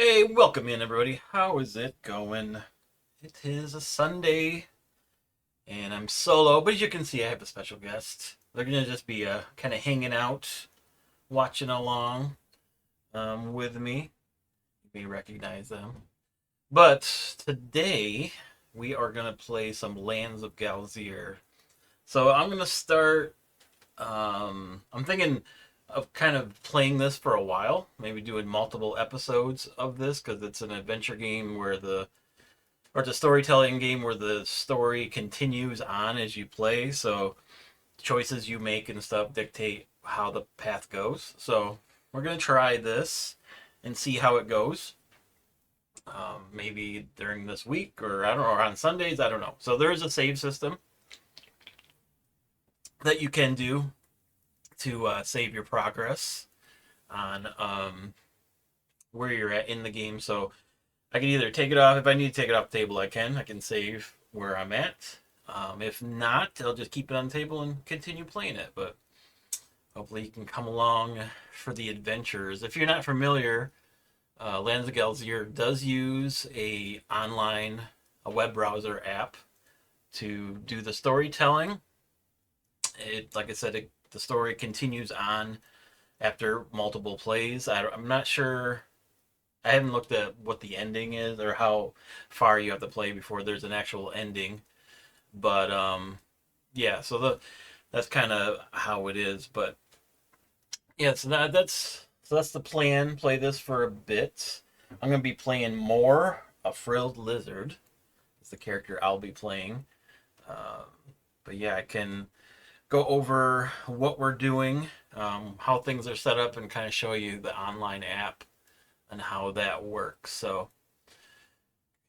Hey, welcome in everybody. How is it going? It is a Sunday and I'm solo, but as you can see, I have a special guest. They're gonna just be kind of hanging out, watching along with me. You may recognize them. But today we are gonna play some Lands of Galzyr. So I'm gonna start. I'm thinking of kind of playing this for a while, maybe doing multiple episodes of this because it's an adventure game or it's a storytelling game where the story continues on as you play. So choices you make and stuff dictate how the path goes. So we're gonna try this and see how it goes. Maybe during this week or I don't know, or on Sundays. I don't know. So there is a save system that you can do to save your progress on where you're at in the game. So I can either take it off. If I need to take it off the table, I can. I can save where I'm at. If not, I'll just keep it on the table and continue playing it. But hopefully you can come along for the adventures. If you're not familiar, Lands of Galzyr does use a web browser app to do the storytelling. Like I said, the story continues on after multiple plays. I'm not sure. I haven't looked at what the ending is or how far you have to play before there's an actual ending. But yeah, that's kind of how it is. But yeah, so that's the plan. Play this for a bit. I'm gonna be playing more a frilled lizard. Is the character I'll be playing. Um, but yeah, I can go over what we're doing, how things are set up, and kind of show you the online app and how that works. So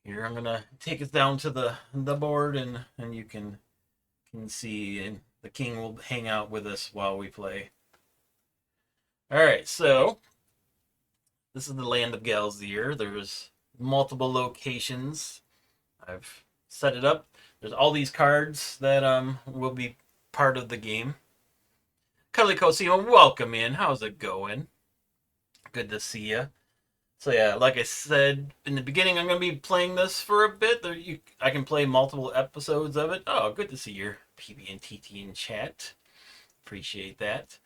here I'm gonna take us down to the board, and you can see, and the king will hang out with us while we play. All right, so this is the Land of Galzyr. There's multiple locations. I've set it up. There's all these cards that will be part of the game. Cuddly Cosimo, welcome in. How's it going? Good to see you. So yeah, like I said in the beginning, I'm gonna be playing this for a bit. I can play multiple episodes of it. Oh, good to see your PB and TT in chat. Appreciate that.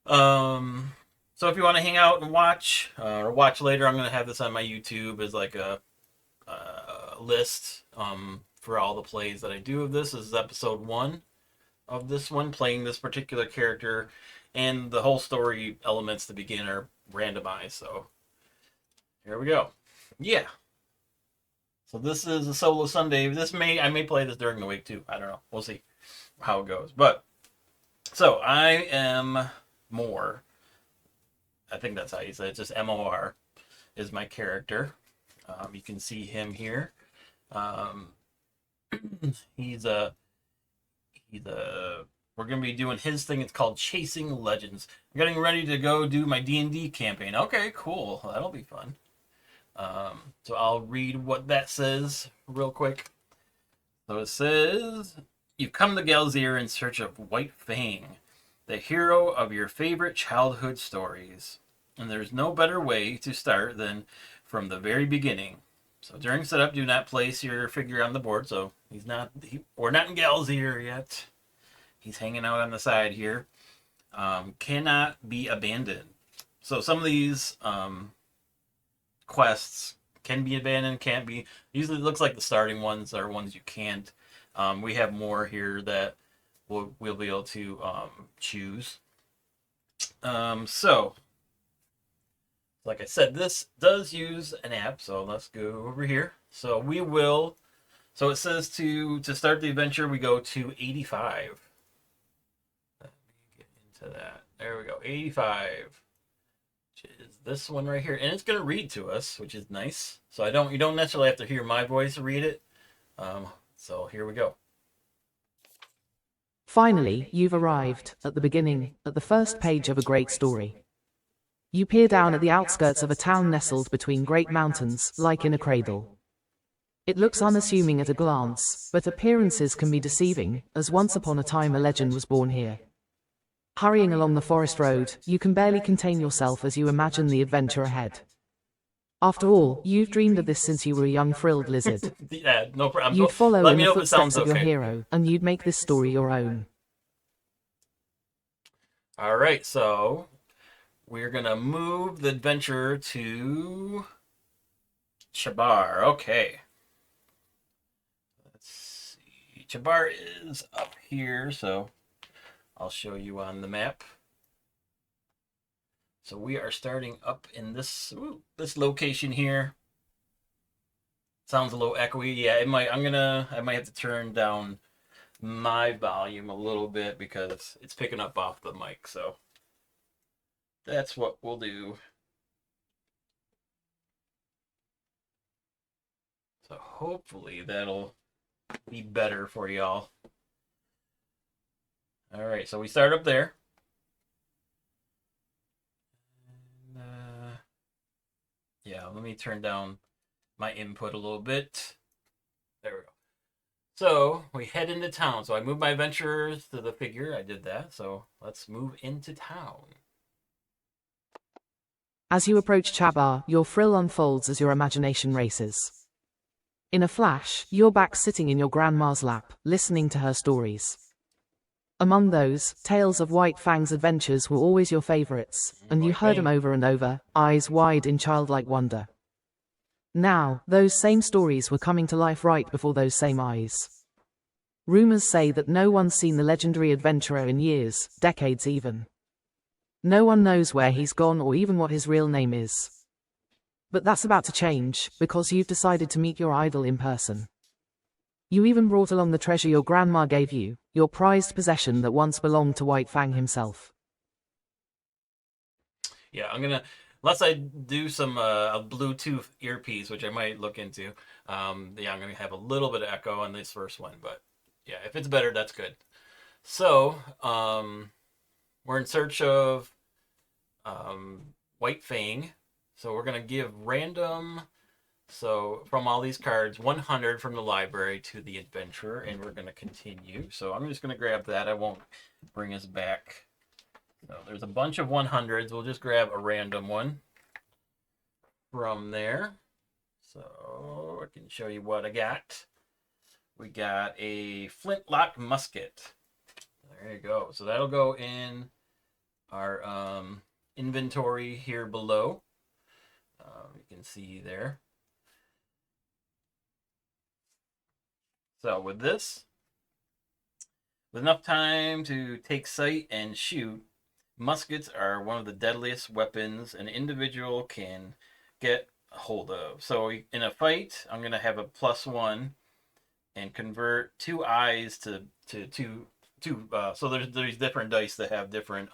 Um, so if you want to hang out and watch or watch later, I'm gonna have this on my YouTube as like a list for all the plays that I do of this. This is episode 1 of this one, playing this particular character, and the whole story elements to begin are randomized. So here we go. Yeah. So this is a solo Sunday. I may play this during the week too. I don't know. We'll see how it goes. But so I am Moore. I think that's how you say it. Just MOR is my character. You can see him here. Um, he's a we're going to be doing his thing. It's called Chasing Legends. I'm getting ready to go do my D&D campaign. Okay, cool. That'll be fun. So I'll read what that says real quick. So it says, you've come to Galzyr in search of White Fang, the hero of your favorite childhood stories. And there's no better way to start than from the very beginning. So during setup, do not place your figure on the board. So we're not in Galzyr yet. He's hanging out on the side here. Cannot be abandoned. So some of these quests can be abandoned, can't be. Usually it looks like the starting ones are ones you can't. We have more here that we'll be able to choose. So, like I said, this does use an app, so let's go over here. So so it says to start the adventure, we go to 85. Let me get into that. There we go, 85. Which is this one right here, and it's going to read to us, which is nice. So you don't necessarily have to hear my voice read it. So here we go. Finally, you've arrived at the beginning, at the first page of a great story. You peer down at the outskirts of a town nestled between great mountains, like in a cradle. It looks unassuming at a glance, but appearances can be deceiving, as once upon a time a legend was born here. Hurrying along the forest road, you can barely contain yourself as you imagine the adventure ahead. After all, you've dreamed of this since you were a young frilled lizard. Yeah, no problem. You'd follow Let in me the know if it sounds footsteps of your okay. hero, and you'd make this story your own. All right, so we're going to move the adventure to Chabar. Okay. Let's see. Chabar is up here, so I'll show you on the map. So we are starting up in this location here. Sounds a little echoey. Yeah, it might. I might have to turn down my volume a little bit because it's picking up off the mic. So that's what we'll do. So hopefully that'll be better for y'all. All right, so we start up there. Yeah, let me turn down my input a little bit. There we go. So we head into town. So I moved my adventures to the figure. I did that. So let's move into town. As you approach Chabar, your thrill unfolds as your imagination races. In a flash, you're back sitting in your grandma's lap, listening to her stories. Among those, tales of White Fang's adventures were always your favorites, and you heard them over and over, eyes wide in childlike wonder. Now, those same stories were coming to life right before those same eyes. Rumors say that no one's seen the legendary adventurer in years, decades even. No one knows where he's gone or even what his real name is. But that's about to change, because you've decided to meet your idol in person. You even brought along the treasure your grandma gave you, your prized possession that once belonged to White Fang himself. Yeah, unless I do some a Bluetooth earpiece, which I might look into, I'm gonna have a little bit of echo on this first one, but yeah, if it's better, that's good. So, we're in search of White Fang, so we're gonna give random. So from all these cards, 100 from the library to the adventurer, and we're going to continue. So I'm just going to grab that. I won't bring us back. So there's a bunch of 100s. We'll just grab a random one from there. So I can show you what I got. We got a flintlock musket. There you go. So that'll go in our inventory here below. You can see there. So with this, with enough time to take sight and shoot, muskets are one of the deadliest weapons an individual can get a hold of. So in a fight, I'm going to have a +1 and convert 2 eyes to two. So there's different dice that have different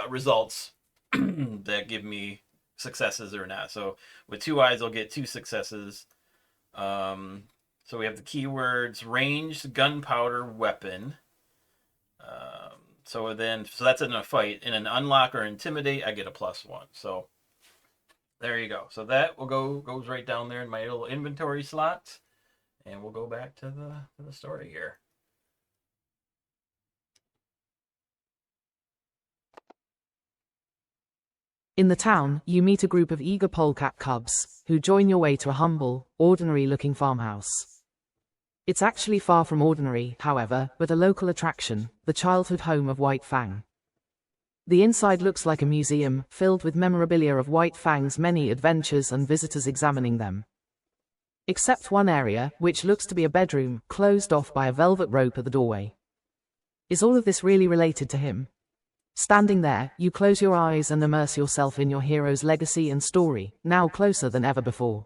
results that give me successes or not. So with 2 eyes, I'll get 2 successes. So we have the keywords ranged gunpowder weapon, So that's in a fight. In an unlock or intimidate, I get a +1. So there you go. So that goes right down there in my little inventory slot, and we'll go back to the story here. In the town, you meet a group of eager polecat cubs, who join your way to a humble, ordinary-looking farmhouse. It's actually far from ordinary, however, but a local attraction, the childhood home of White Fang. The inside looks like a museum, filled with memorabilia of White Fang's many adventures and visitors examining them. Except one area, which looks to be a bedroom, closed off by a velvet rope at the doorway. Is all of this really related to him? Standing there, you close your eyes and immerse yourself in your hero's legacy and story, now closer than ever before.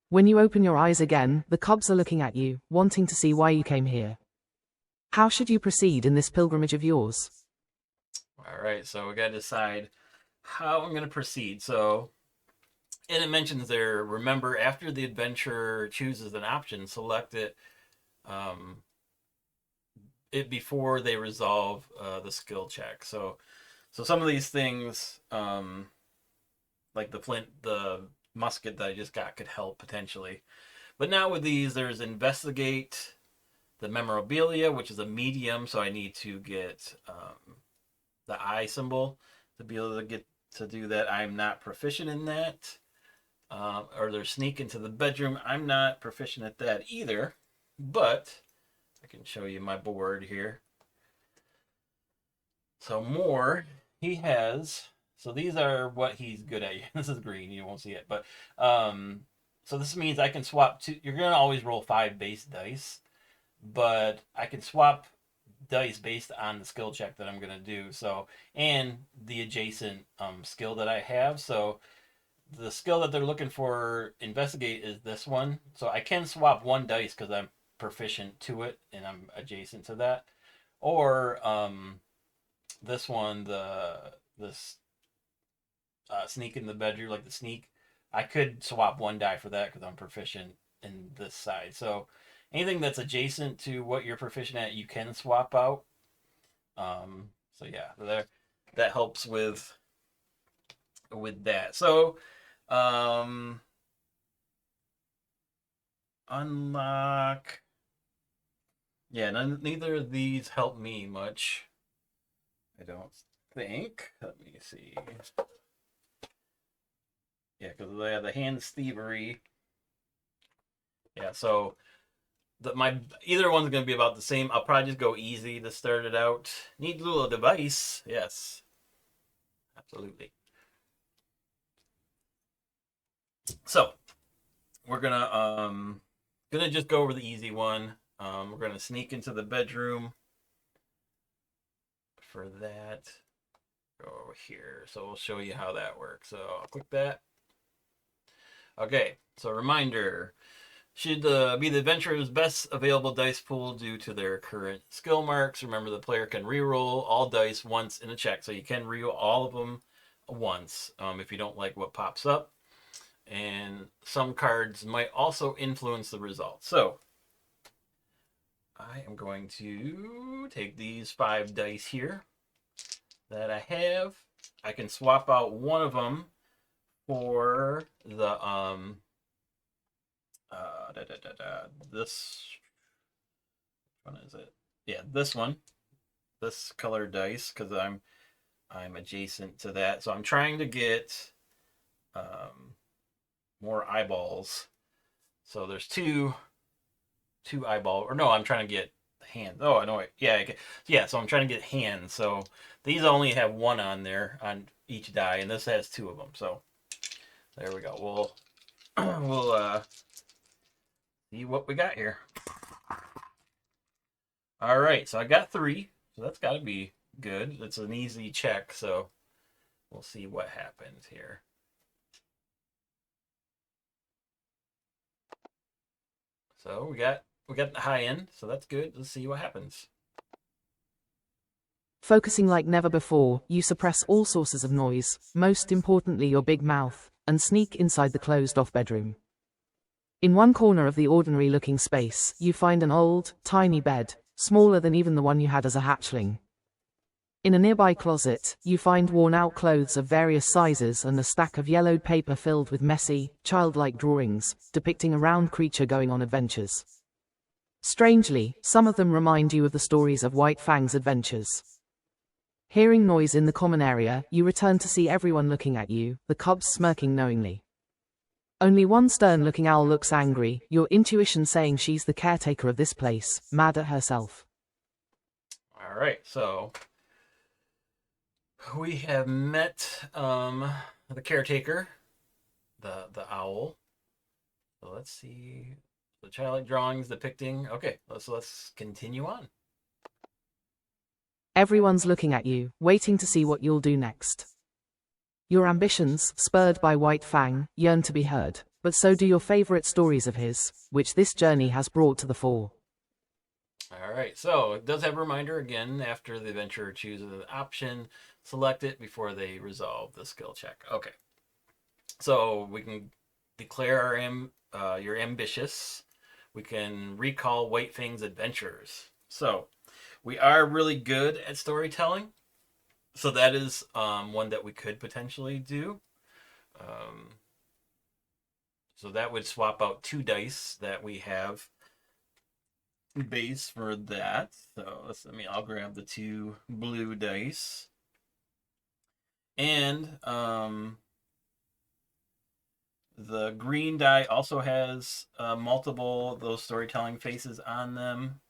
When you open your eyes again, the cubs are looking at you, wanting to see why you came here. How should you proceed in this pilgrimage of yours? All right, so we got to decide how I'm going to proceed. So, and it mentions there, remember, after the adventurer chooses an option, select it before they resolve the skill check. So some of these things, like the musket that I just got, could help potentially. But now with these, there's investigate, the memorabilia, which is a medium, so I need to get the eye symbol to be able to get to do that. I'm not proficient in that. Or there's sneak into the bedroom. I'm not proficient at that either, but I can show you my board here. So more, he has, so these are what he's good at. This is green, you won't see it, but so this means I can swap two. You're gonna always roll 5 base dice, but I can swap dice based on the skill check that I'm gonna do. So, and the adjacent skill that I have. So the skill that they're looking for, investigate, is this one. So I can swap 1 dice because I'm proficient to it and I'm adjacent to that. Or this one, this sneak in the bedroom, like the sneak, I could swap 1 die for that because I'm proficient in this side. So anything that's adjacent to what you're proficient at, you can swap out. So yeah, there, that helps with that. So unlock. Yeah, neither of these help me much, I don't think. Let me see. Yeah, because they have the hand thievery. Yeah, so either one's going to be about the same. I'll probably just go easy to start it out. Need a little device. Yes. Absolutely. So, we're gonna just go over the easy one. We're gonna sneak into the bedroom. For that, go over here. So we'll show you how that works. So I'll click that. Okay, so reminder, should be the adventurer's best available dice pool due to their current skill marks. Remember, the player can reroll all dice once in a check, so you can reroll all of them once if you don't like what pops up. And some cards might also influence the result. So I am going to take these 5 dice here that I have. I can swap out one of them for the this one, is it? Yeah, this one, this color dice, because I'm adjacent to that. So I'm trying to get more eyeballs. So there's two eyeball, or no, I'm trying to get hands. Oh, I know. Yeah. So I'm trying to get hands. So these only have 1 on there on each die, and this has 2 of them. So there we go. We'll see what we got here. All right. So I got 3. So that's got to be good. It's an easy check. So we'll see what happens here. So we got the high end, so that's good. Let's see what happens. Focusing like never before, you suppress all sources of noise, most importantly your big mouth, and sneak inside the closed-off bedroom. In one corner of the ordinary-looking space, you find an old, tiny bed, smaller than even the one you had as a hatchling. In a nearby closet, you find worn-out clothes of various sizes and a stack of yellowed paper filled with messy, childlike drawings, depicting a round creature going on adventures. Strangely, some of them remind you of the stories of White Fang's adventures. Hearing noise in the common area, you return to see everyone looking at you, the cubs smirking knowingly. Only one stern-looking owl looks angry, your intuition saying she's the caretaker of this place, mad at herself. All right, so we have met the caretaker, the owl. So let's see the childlike drawings depicting. Okay, so let's continue on. Everyone's looking at you, waiting to see what you'll do next. Your ambitions, spurred by White Fang, yearn to be heard, but so do your favorite stories of his, which this journey has brought to the fore. All right, so it does have a reminder again after the adventurer chooses an option, select it before they resolve the skill check. Okay, so we can declare you're ambitious. We can recall White Fang's adventures. So we are really good at storytelling. So that is one that we could potentially do. So that would swap out 2 dice that we have base for that. So I'll grab the 2 blue dice. And the green die also has multiple those storytelling faces on them.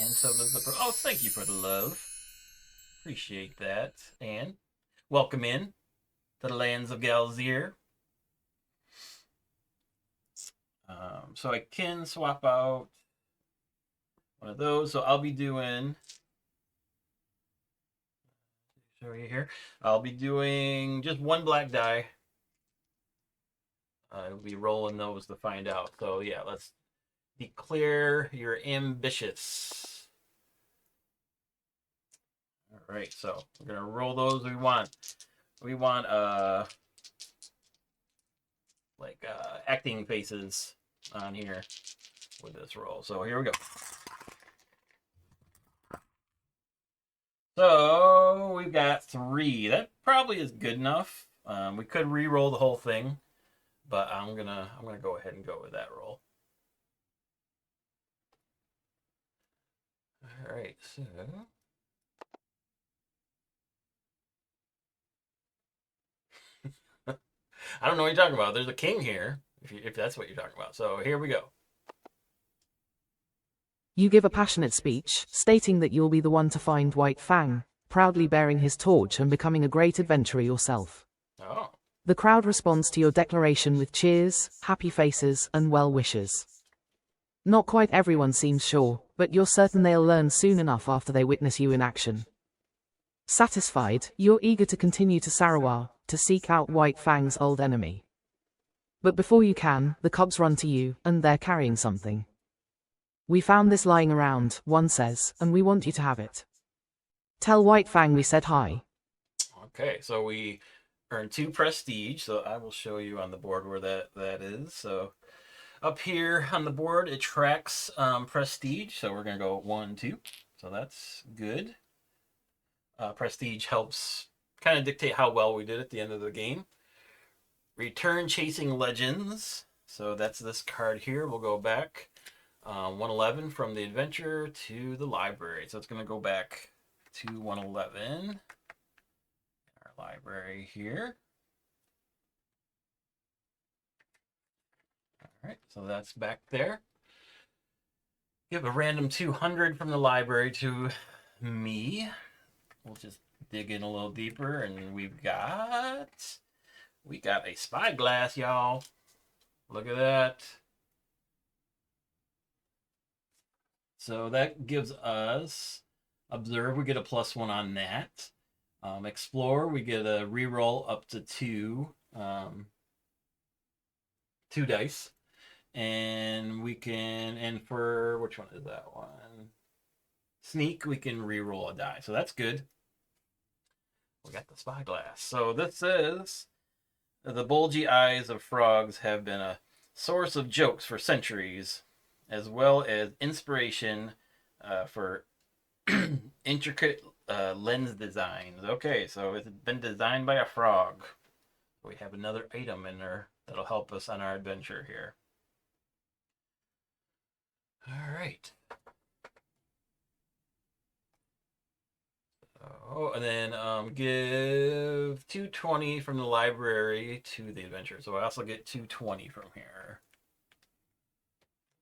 And so does the... Oh, thank you for the love. Appreciate that. And welcome in to the Lands of Galzyr. So I can swap out one of those. So I'll be doing... Show you here. I'll be doing just 1 black die. I'll be rolling those to find out. So yeah, let's declare you're ambitious. All right, so we're gonna roll those. We want acting faces on here with this roll. So here we go. So we've got 3. That probably is good enough. We could re-roll the whole thing, but I'm gonna go ahead and go with that roll. All right, so I don't know what you're talking about. There's a king here, if that's what you're talking about. So here we go. You give a passionate speech, stating that you'll be the one to find White Fang, proudly bearing his torch and becoming a great adventurer yourself. Oh. The crowd responds to your declaration with cheers, happy faces, and well wishes. Not quite everyone seems sure, but you're certain they'll learn soon enough after they witness you in action. Satisfied, you're eager to continue to Sarawak, to seek out White Fang's old enemy. But before you can, the cubs run to you, and they're carrying something. We found this lying around, one says, and we want you to have it. Tell White Fang we said hi. Okay, so we earn 2 prestige, so I will show you on the board where that is. So up here on the board, it tracks prestige, so we're going to go 1, 2. So that's good. Prestige helps kind of dictate how well we did at the end of the game. Return Chasing Legends. So that's this card here. We'll go back 111 from the adventure to the library. So it's going to go back to 111. Our library here. All right, so that's back there. Give a random 200 from the library to me. We'll just dig in a little deeper, and we got a spyglass, y'all. Look at that. So that gives us observe. We get a +1 on that. Explore. We get a reroll up to 2 dice, and we can. And for which one is that one? Sneak. We can reroll a die. So that's good. We got the spyglass. So this says the bulgy eyes of frogs have been a source of jokes for centuries, as well as inspiration for intricate lens designs. Okay, so it's been designed by a frog. We have another item in there that'll help us on our adventure here. All right. Oh, and then give 220 from the library to the adventure. So I also get 220 from here.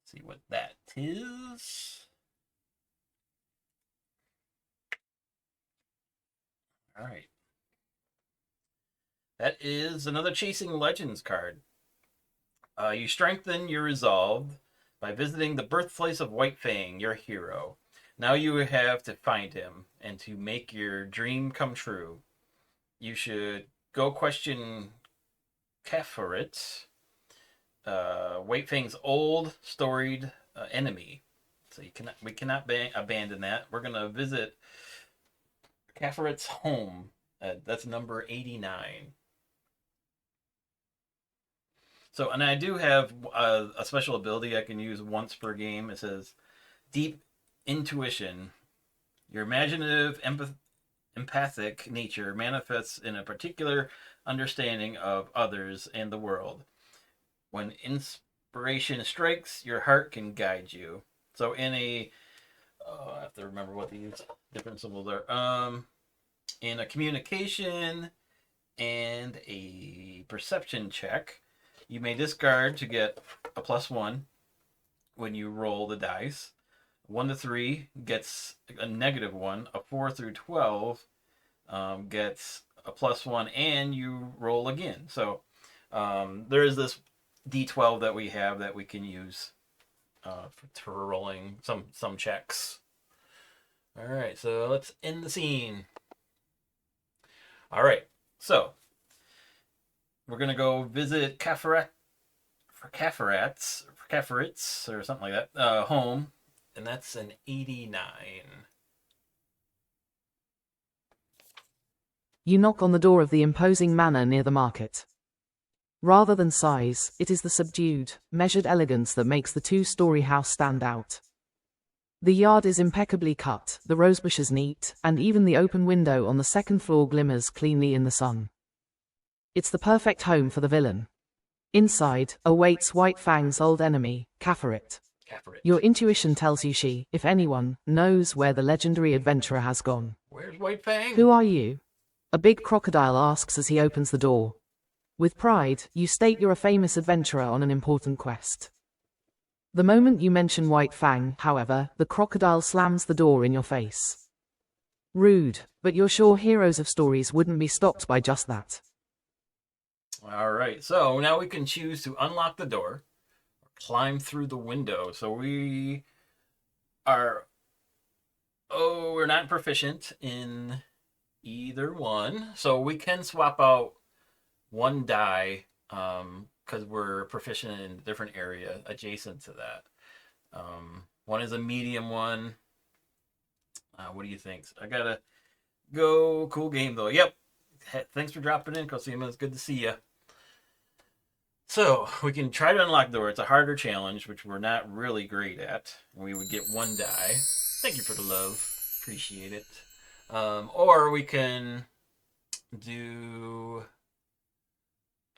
Let's see what that is. All right. That is another Chasing Legends card. You strengthen your resolve by visiting the birthplace of White Fang, your hero. Now you have to find him and to make your dream come true. You should go question Kafarit, White Fang's old storied enemy. So we cannot abandon that. We're gonna visit Kafarit's home. That's number 89. So, and I do have a special ability I can use once per game. It says Deep Intuition. Your imaginative, empathic nature manifests in a particular understanding of others and the world. When inspiration strikes, your heart can guide you. So, in a, I have to remember what these different symbols are. In a communication and a perception check, you may discard to get a +1 when you roll the dice. 1 to 3 gets a -1. A 4 through 12 gets a +1, and you roll again. So there is this D12 that we have that we can use for rolling some checks. All right, so let's end the scene. All right, so we're gonna go visit Kafarit's or something like that home, and that's an 89. You knock on the door of the imposing manor near the market. Rather than size, it is the subdued, measured elegance that makes the two-story house stand out. The yard is impeccably cut, the rosebushes neat, and even the open window on the second floor glimmers cleanly in the sun. It's the perfect home for the villain. Inside awaits White Fang's old enemy, Kafarit. Your intuition tells you she, if anyone, knows where the legendary adventurer has gone. Where's White Fang? Who are you? A big crocodile asks as he opens the door. With pride, you state you're a famous adventurer on an important quest. The moment you mention White Fang, however, the crocodile slams the door in your face. Rude, but you're sure heroes of stories wouldn't be stopped by just that. All right, so now we can choose to unlock the door or climb through the window. So we are, we're not proficient in either one. So we can swap out one die because we're proficient in a different area adjacent to that. One is a medium one. What do you think? I gotta go. Cool game though. Yep. Thanks for dropping in, Cosima. It's good to see you. So we can try to unlock the door. It's a harder challenge, which we're not really great at. We would get one die. Thank you for the love. Appreciate it. Or we can do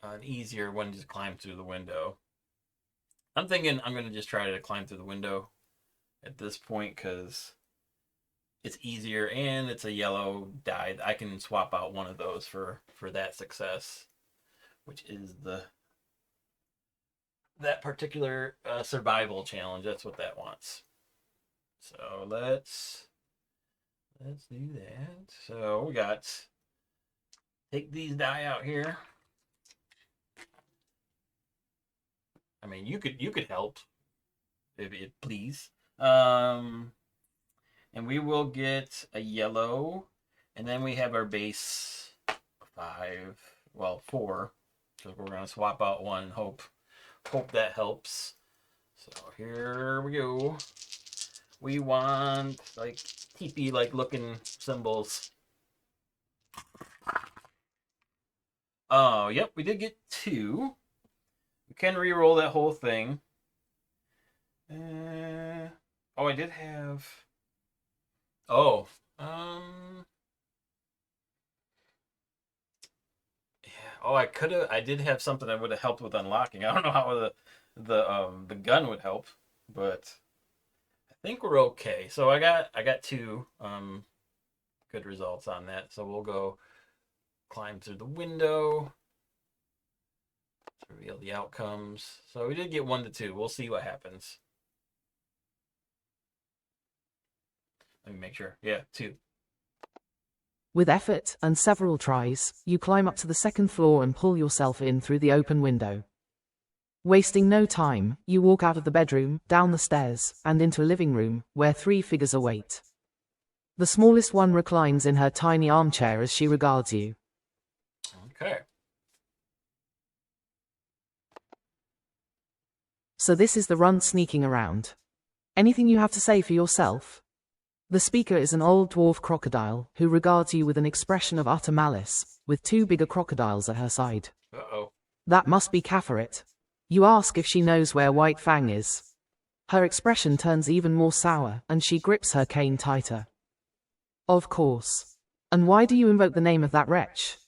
an easier one, just climb through the window. I'm thinking I'm going to just try to climb through the window at this point because it's easier and it's a yellow die. I can swap out one of those for that success, which is that particular survival challenge. That's what that wants. So let's do that. So we got, take these die out here. I mean, you could help if it please. And we will get a yellow, and then we have our base 4. So we're gonna swap out one and hope that helps. So here we go. We want like teepee like looking symbols. Oh, yep, we did get 2. We can re-roll that whole thing. I did have Oh, yeah. Oh, I did have something that would have helped with unlocking. I don't know how the gun would help, but I think we're okay. So I got two good results on that. So we'll go climb through the window to reveal the outcomes. So we did get 1 to 2. We'll see what happens. Let me make sure. Yeah, 2. With effort and several tries, you climb up to the second floor and pull yourself in through the open window. Wasting no time, you walk out of the bedroom, down the stairs, and into a living room, where 3 figures await. The smallest one reclines in her tiny armchair as she regards you. Okay. So this is the runt sneaking around. Anything you have to say for yourself? The speaker is an old dwarf crocodile, who regards you with an expression of utter malice, with 2 bigger crocodiles at her side. Uh-oh. That must be Kafarit. You ask if she knows where White Fang is. Her expression turns even more sour, and she grips her cane tighter. Of course. And why do you invoke the name of that wretch?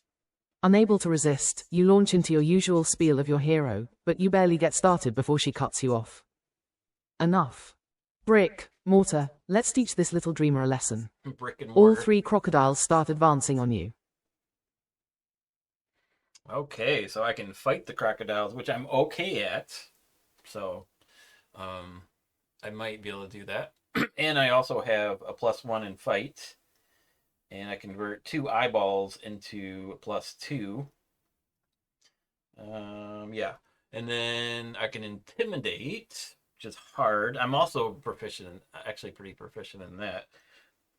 Unable to resist, you launch into your usual spiel of your hero, but you barely get started before she cuts you off. Enough. Brick, mortar, let's teach this little dreamer a lesson. Brick and All mortar. 3 crocodiles start advancing on you. Okay, so I can fight the crocodiles, which I'm okay at. So, I might be able to do that. And I also have a +1 in fight. And I convert 2 eyeballs into +2. Yeah. And then I can intimidate, which is hard. I'm also proficient, actually pretty proficient in that.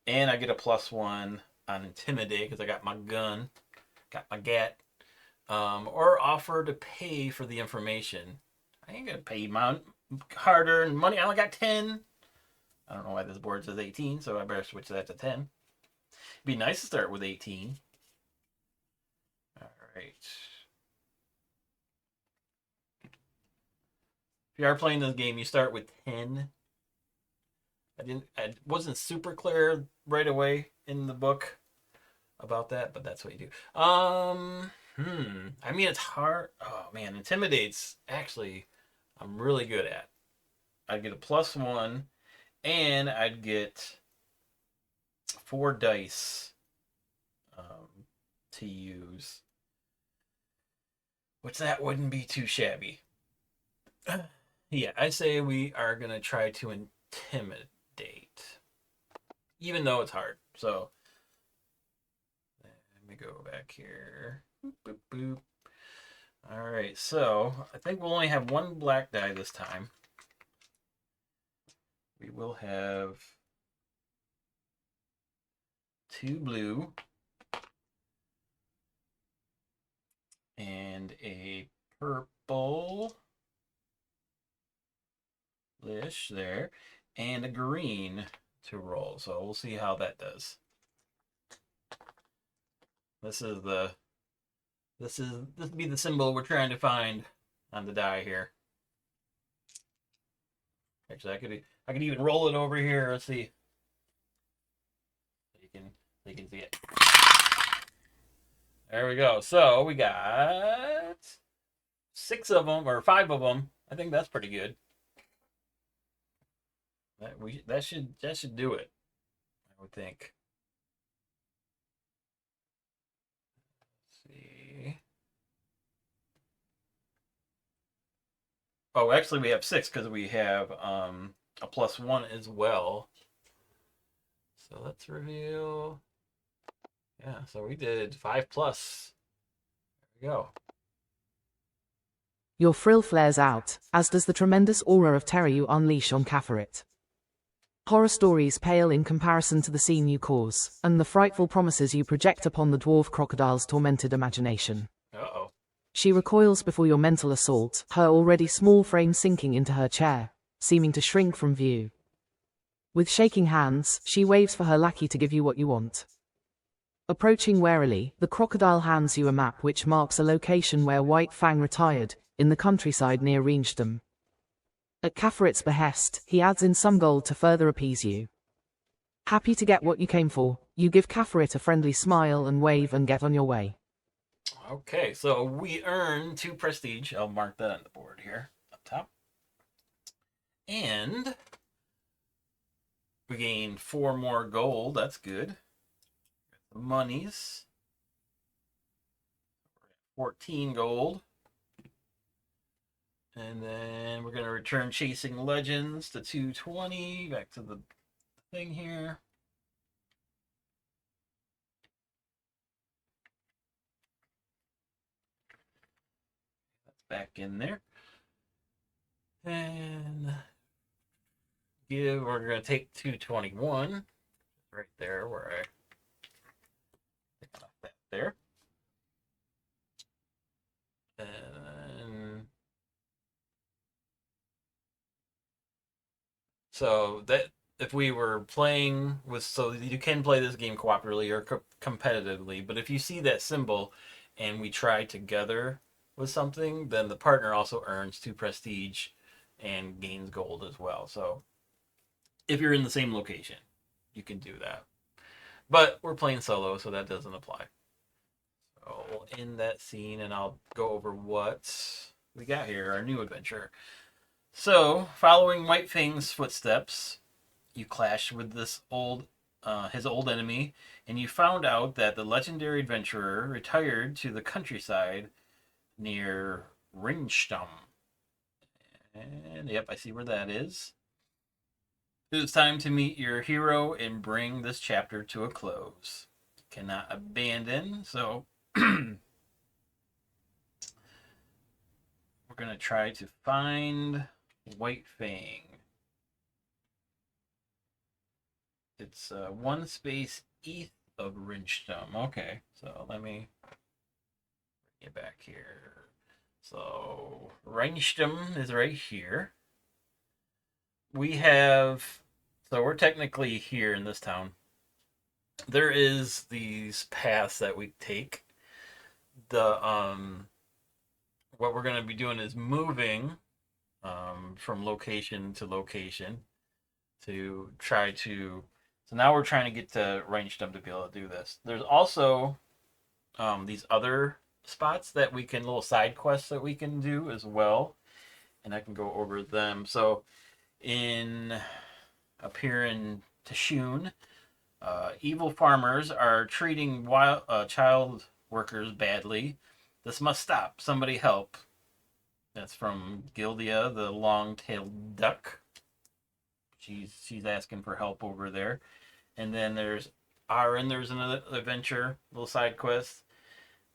And I get a +1 on intimidate because I got my gun, got my gat. Or offer to pay for the information. I ain't gonna pay my hard-earned money. I only got 10. I don't know why this board says 18, so I better switch that to 10. It'd be nice to start with 18. All right. If you are playing this game, you start with 10. I wasn't super clear right away in the book about that, but that's what you do. I mean, it's hard. Oh man, intimidates. Actually, I'm really good at. I'd get a +1, and I'd get 4 dice to use, which that wouldn't be too shabby. Yeah, I say we are gonna try to intimidate, even though it's hard. So let me go back here. Boop, boop, boop. All right, so I think we'll only have 1 black die this time. We will have 2 blue and a purple-ish there, and a green to roll. So we'll see how that does. This would be the symbol we're trying to find on the die here. Actually, I could even roll it over here. Let's see. You can see it. There we go. So we got 6 of them or 5 of them. I think that's pretty good. That should do it. I would think. Let's see. Oh, actually, we have 6 because we have a +1 as well. So let's reveal. Yeah, so we did 5+. There we go. Your frill flares out, as does the tremendous aura of terror you unleash on Kafarit. Horror stories pale in comparison to the scene you cause, and the frightful promises you project upon the dwarf crocodile's tormented imagination. Uh-oh. She recoils before your mental assault, her already small frame sinking into her chair, seeming to shrink from view. With shaking hands, she waves for her lackey to give you what you want. Approaching warily, the crocodile hands you a map which marks a location where White Fang retired, in the countryside near Reensdom. At Kafarit's behest, he adds in some gold to further appease you. Happy to get what you came for, you give Kafarit a friendly smile and wave and get on your way. Okay, so we earn 2 prestige. I'll mark that on the board here up top. And we gain 4 more gold. That's good. The monies. 14 gold. And then we're going to return Chasing Legends to 220. Back to the thing here. That's back in there. And we're going to take 221. Right there where I picked up that there. And so that if we were playing with, so you can play this game cooperatively or competitively, but if you see that symbol and we try together with something, then the partner also earns 2 prestige and gains gold as well. So if you're in the same location, you can do that. But we're playing solo, so that doesn't apply. So we'll end that scene and I'll go over what we got here, our new adventure. So, following White Fang's footsteps, you clash with his old enemy, and you found out that the legendary adventurer retired to the countryside near Ringstum. And yep, I see where that is. It's time to meet your hero and bring this chapter to a close. Cannot abandon, so we're gonna try to find White Fang. It's 1 space east of Ringstum. Okay, so let me get back here. So Ringstum is right here. We have, so we're technically here in this town. There is these paths that we take. The what we're going to be doing is moving from location to location to try to. So now we're trying to get to Ringstum to be able to do this. There's also these other spots that we can, little side quests that we can do as well, and I can go over them. So up here in Tashun, evil farmers are treating child workers badly. This must stop. Somebody help. That's from Gildia, the long-tailed duck. She's asking for help over there. And then there's Aaron. There's another adventure, little side quest.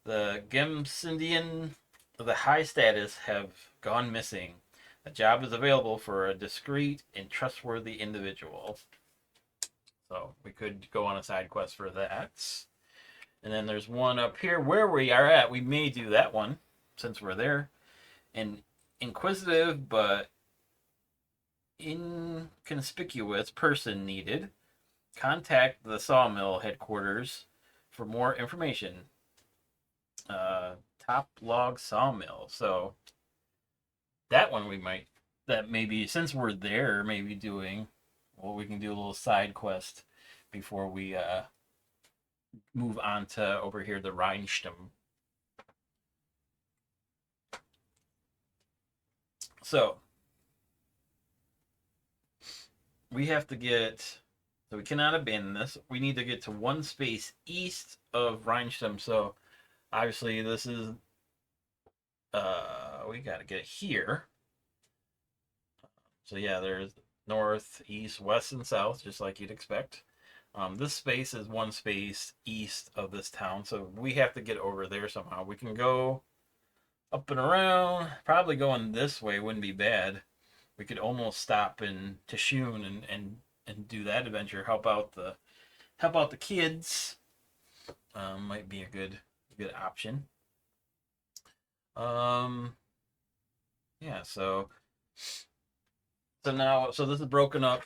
The Gemsindian of the high status have gone missing. A job is available for a discreet and trustworthy individual. So we could go on a side quest for that. And then there's one up here where we are at. We may do that one since we're there. An inquisitive but inconspicuous person needed. Contact the sawmill headquarters for more information. Top log sawmill. So that one that maybe since we're there, maybe doing, well, we can do a little side quest before we move on to over here, the Ringstum. So we have to get, so we cannot abandon this. We need to get to 1 space east of Ringstum. So obviously this is, we got to get here. So yeah, there's north, east, west, and south, just like you'd expect. This space is 1 space east of this town, so we have to get over there somehow. We can go up and around, probably going this way wouldn't be bad. We could almost stop in Tashun and do that adventure. Help out the kids. Might be a good option. Yeah. So this is broken up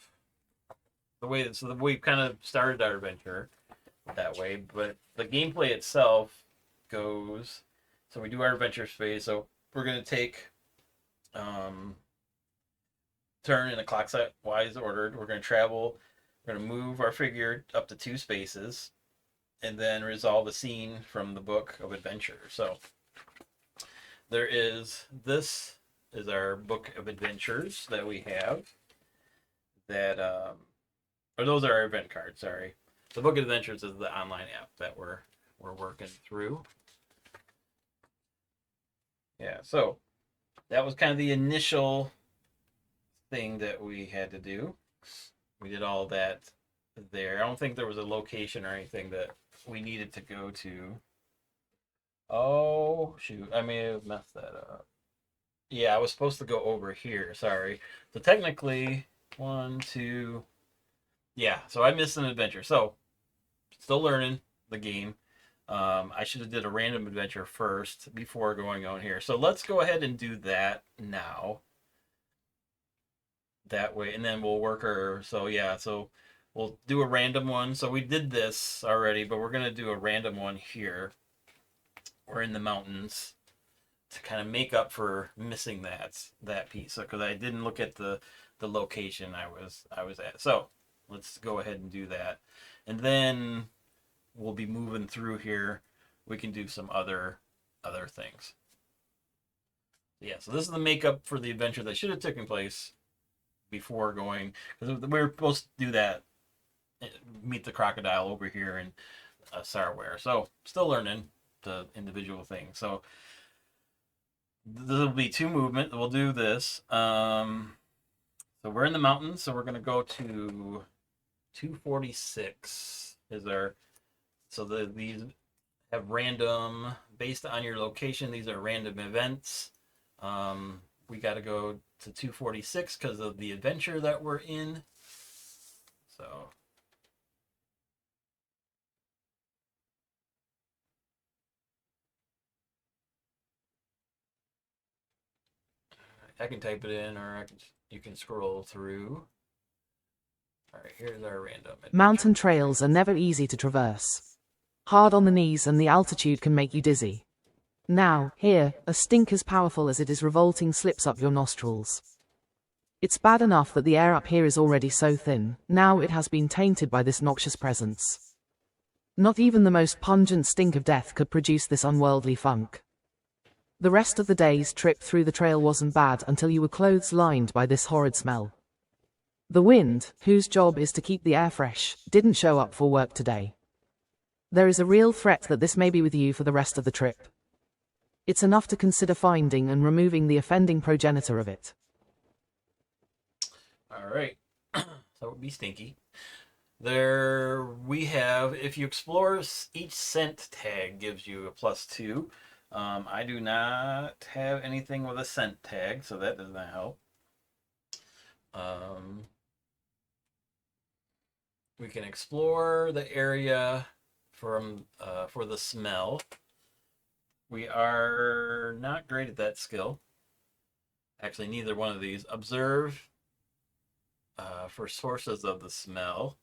the way that we've kind of started our adventure that way, but the gameplay itself goes. So we do our adventure phase. So we're gonna take turn in a clockwise order. We're gonna travel We're going to move our figure up to 2 spaces and then resolve a scene from the book of adventure. So this is our book of adventures that we have that, or those are our event cards, sorry. The book of adventures is the online app that we're working through. Yeah, so that was kind of the initial thing that we had to do. We did all that there. I don't think there was a location or anything that we needed to go to. Oh, shoot. I may have messed that up. Yeah, I was supposed to go over here. Sorry. So technically, 1, 2. Yeah, so I missed an adventure. So, still learning the game. I should have did a random adventure first before going on here. So let's go ahead and do that now. That way, and then we'll work our. So yeah, so we'll do a random one. So we did this already, but we're gonna do a random one here. We're in the mountains to kind of make up for missing that piece. So because I didn't look at the location I was at. So let's go ahead and do that, and then we'll be moving through here. We can do some other things. Yeah, so this is the makeup for the adventure that should have taken place before going, because we were supposed to do that, meet the crocodile over here in Sarware. So still learning the individual things. So there'll be 2 movement. We'll do this. So we're in the mountains, so we're going to go to 246 is our. So these have random based on your location. These are random events. We got to go to 246 because of the adventure that we're in. So I can type it in, or you can scroll through. All right, here's our random adventure. Mountain trails are never easy to traverse. Hard on the knees and the altitude can make you dizzy. Now, here, a stink as powerful as it is revolting slips up your nostrils. It's bad enough that the air up here is already so thin, now it has been tainted by this noxious presence. Not even the most pungent stink of death could produce this unworldly funk. The rest of the day's trip through the trail wasn't bad until you were clothes-lined by this horrid smell. The wind, whose job is to keep the air fresh, didn't show up for work today. There is a real threat that this may be with you for the rest of the trip. It's enough to consider finding and removing the offending progenitor of it. All right, so it would be stinky. There we have, if you explore, each scent tag gives you a +2. I do not have anything with a scent tag, so that does not help. We can explore the area for the smell. We are not great at that skill. Actually, neither one of these. Observe for sources of the smell.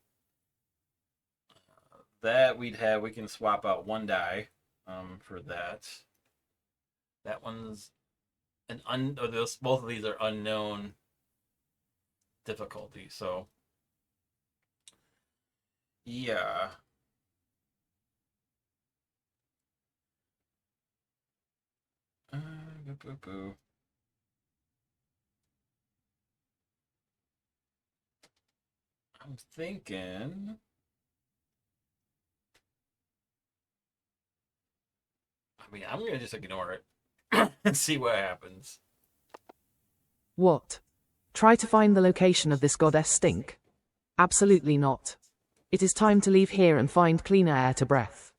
That we can swap out 1 die for that. That one's both of these are unknown difficulty, so yeah. Boo, boo. I'm thinking. I mean, I'm gonna just ignore it and see what happens. What? Try to find the location of this goddess stink? Absolutely not. It is time to leave here and find cleaner air to breath.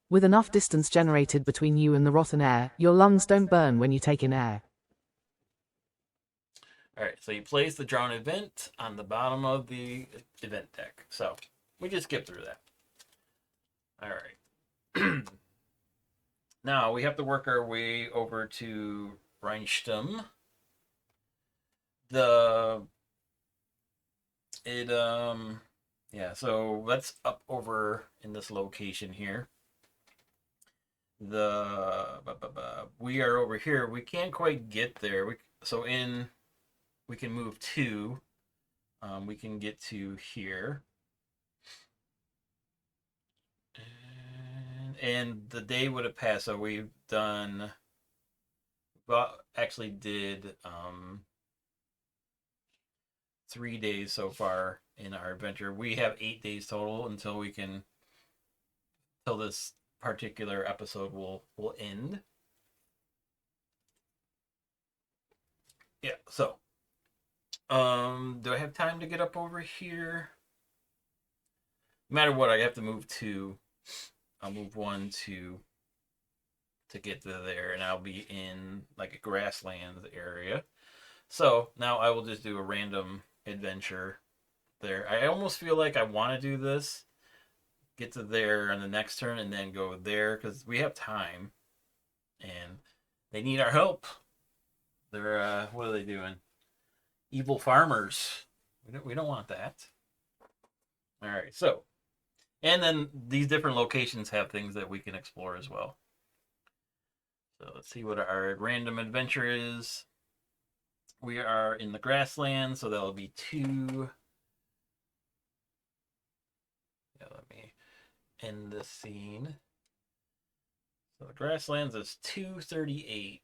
With enough distance generated between you and the rotten air, your lungs don't burn when you take in air. Alright, so you place the drawn event on the bottom of the event deck. So, we just skip through that. Alright. Now, we have to work our way over to Reinstum. Yeah, so that's up over in this location here. We are over here. We can't quite get there. We can move 2. we can get to here. And the day would have passed, so we've done, well, actually did 3 days so far in our adventure. We have 8 days total until this particular episode will end. Yeah, so do I have time to get up over here? No matter what, I have to move 2. I'll move 1 to get to there, and I'll be in like a grasslands area. So now I will just do a random adventure there. I almost feel like I want to do this, get to there on the next turn, and then go there because we have time, and they need our help. They're what are they doing? Evil farmers. We don't want that. All right, so, and then these different locations have things that we can explore as well. So let's see what our random adventure is. We are in the grasslands, so that'll be 2. Yeah, let me end this scene. So the grasslands is 238.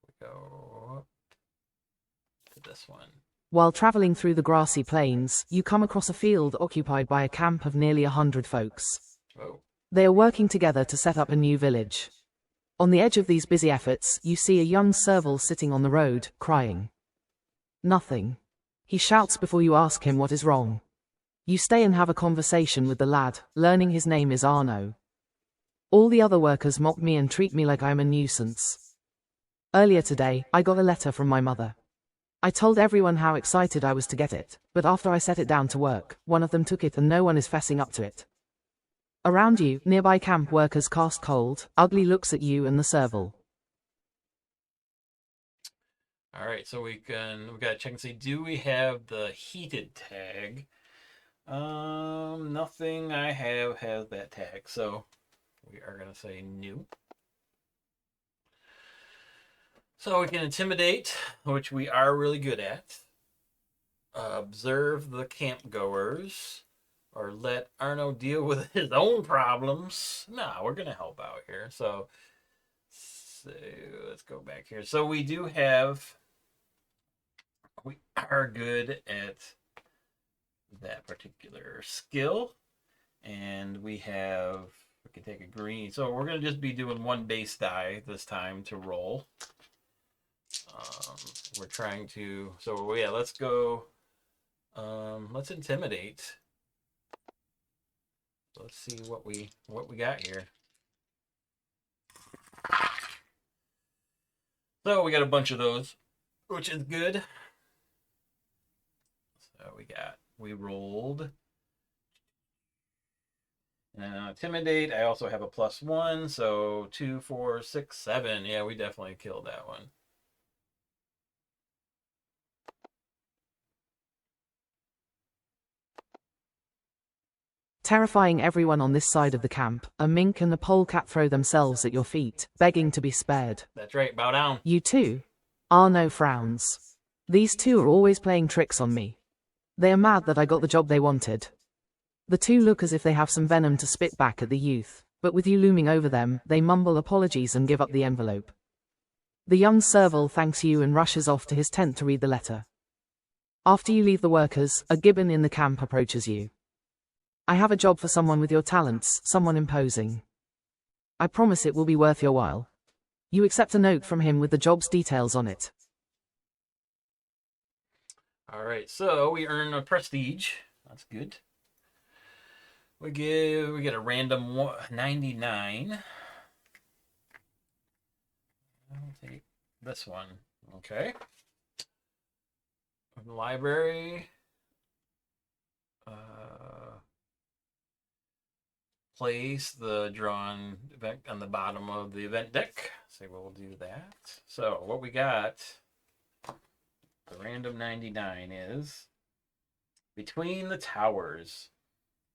We go up to this one. While traveling through the grassy plains, you come across a field occupied by a camp of nearly 100 folks. Oh. They are working together to set up a new village. On the edge of these busy efforts, you see a young serval sitting on the road, crying. Nothing. He shouts before you ask him what is wrong. You stay and have a conversation with the lad, learning his name is Arno. All the other workers mock me and treat me like I am a nuisance. Earlier today, I got a letter from my mother. I told everyone how excited I was to get it, but after I set it down to work, one of them took it and no one is fessing up to it. Around you, nearby camp workers cast cold, ugly looks at you and the serval. All right, so we gotta check and see, do we have the heated tag? Nothing I have has that tag, so we are gonna say new. So we can intimidate, which we are really good at. Observe the campgoers, or let Arno deal with his own problems. No, we're gonna help out here. So let's go back here. So we are good at that particular skill, and we can take a green. So we're gonna just be doing 1 base die this time to roll. We're trying to, so yeah, let's go, let's intimidate. Let's see what we got here. So we got a bunch of those, which is good. So we rolled. And intimidate, I also have a +1, so 2, 4, 6, 7. Yeah, we definitely killed that one. Terrifying everyone on this side of the camp, a mink and a polecat throw themselves at your feet, begging to be spared. That's right, bow down. You too? Arno frowns. These two are always playing tricks on me. They are mad that I got the job they wanted. The two look as if they have some venom to spit back at the youth, but with you looming over them, they mumble apologies and give up the envelope. The young serval thanks you and rushes off to his tent to read the letter. After you leave the workers, a gibbon in the camp approaches you. I have a job for someone with your talents, someone imposing. I promise it will be worth your while. You accept a note from him with the job's details on it. All right, so we earn a prestige. That's good. We get a random 99. I'll take this one. Okay. Library. Place the drawn event on the bottom of the event deck. So we'll do that. So what we got, the random 99 is Between the Towers.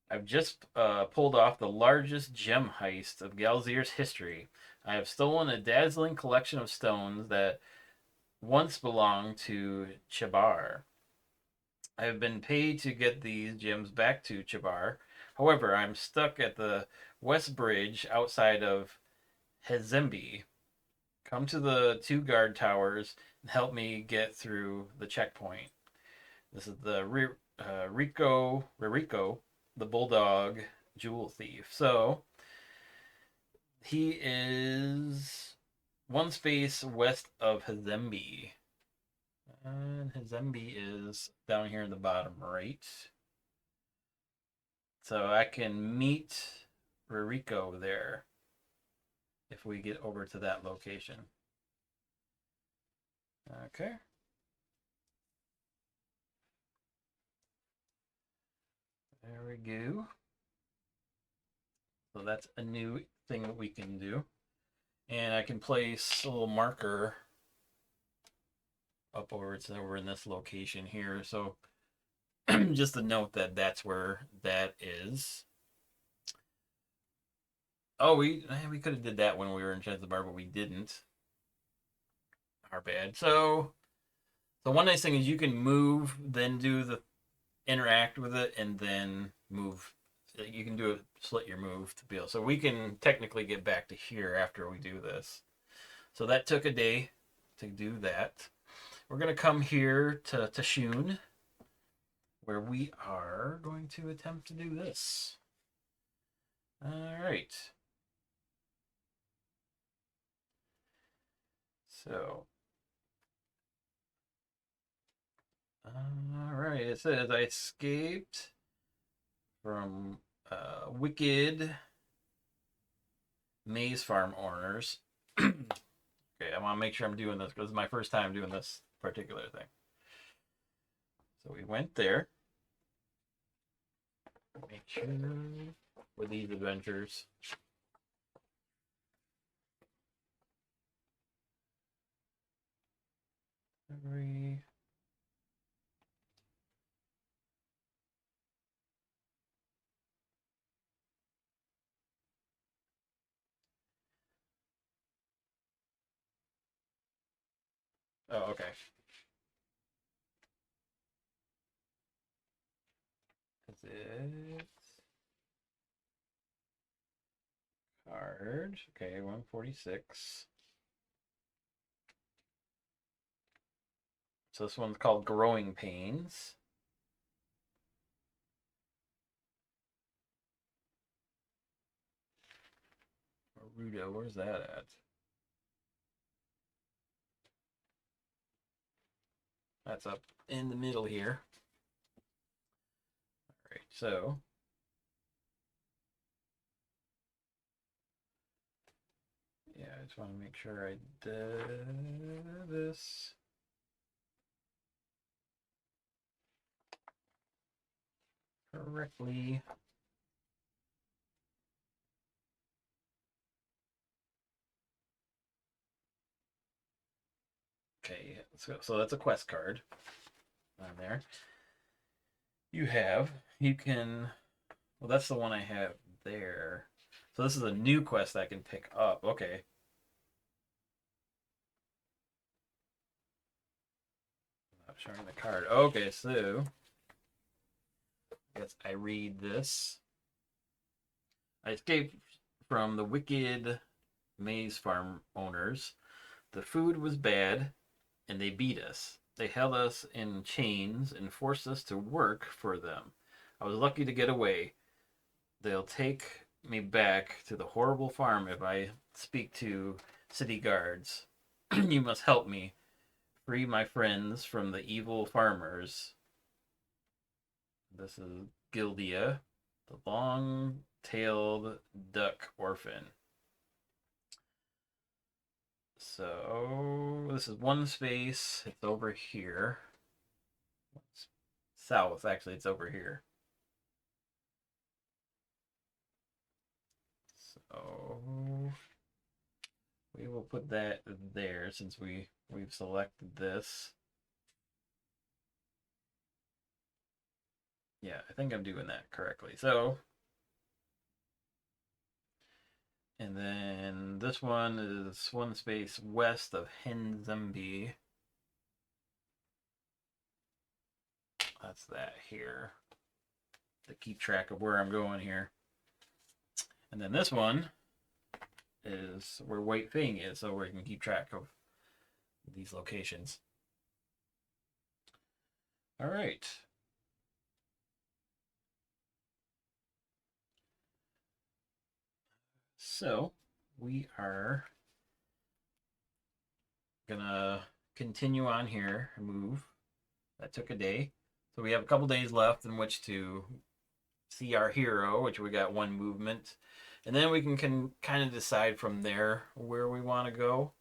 I've just pulled off the largest gem heist of Galzyr's history. I have stolen a dazzling collection of stones that once belonged to Chabar. I have been paid to get these gems back to Chabar. However, I'm stuck at the West Bridge outside of Hezembi. Come to the two guard towers and help me get through the checkpoint. This is the Ririco, the bulldog jewel thief. So he is one space west of Hazembi. And Hazembi is down here in the bottom right. So I can meet Ririco there if we get over to that location. Okay. There we go. So that's a new thing that we can do. And I can place a little marker up over it's over in this location here. So just to note that that's where that is. Oh, we could have did that when we were in Zanzibar, but we didn't. Our bad. So the one nice thing is you can move, then do the interact with it, and then move. You can do a split your move to be able. So we can technically get back to here after we do this. So that took a day to do that. We're gonna come here to Shun, where we are going to attempt to do this. All right. So, all right. It says I escaped from wicked maize farm owners. Okay, I want to make sure I'm doing this because it's my first time doing this particular thing. So we went there. Make sure with these adventures. Every Oh, okay. That's it. Card. Okay, 146. So this one's called Growing Pains. Rudo, where's that at? That's up in the middle here. All right, so yeah, I just want to make sure I did this. Correctly. Okay, so that's a quest card on there. You can, well, that's the one I have there. So this is a new quest I can pick up. Okay. I'm showing the card. Okay, so I guess I read this. I escaped from the wicked maize farm owners. The food was bad, and they beat us. They held us in chains and forced us to work for them. I was lucky to get away. They'll take me back to the horrible farm if I speak to city guards. You must help me free my friends from the evil farmers. This is Gildia, the long-tailed duck orphan. So this is one space. It's over here. South, actually, it's over here. So we will put that there since we've selected this. Yeah, I think I'm doing that correctly. So, and then this one is one space west of Henzembi. That's that here. To keep track of where I'm going here. And then this one is where White Fang is, so we can keep track of these locations. All right. So we are gonna continue on here and move. That took a day. So we have a couple days left in which to see our hero, which we got one movement. And then we can kind of decide from there where we want to go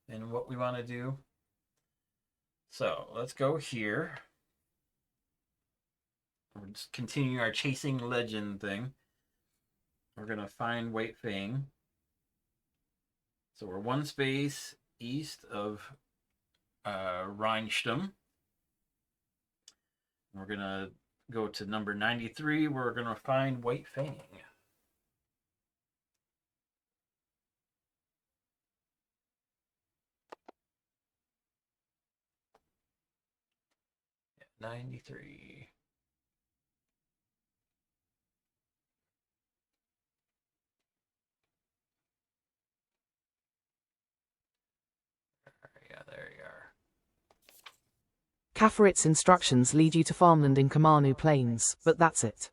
and what we want to do. So let's go here. We're just continuing our chasing legend thing. We're going to find White Fang. So we're one space east of Rheinstum. We're going to go to number 93. We're going to find White Fang. 93. Yeah, there you are. Kafarit's instructions lead you to farmland in Kamanu Plains, but that's it.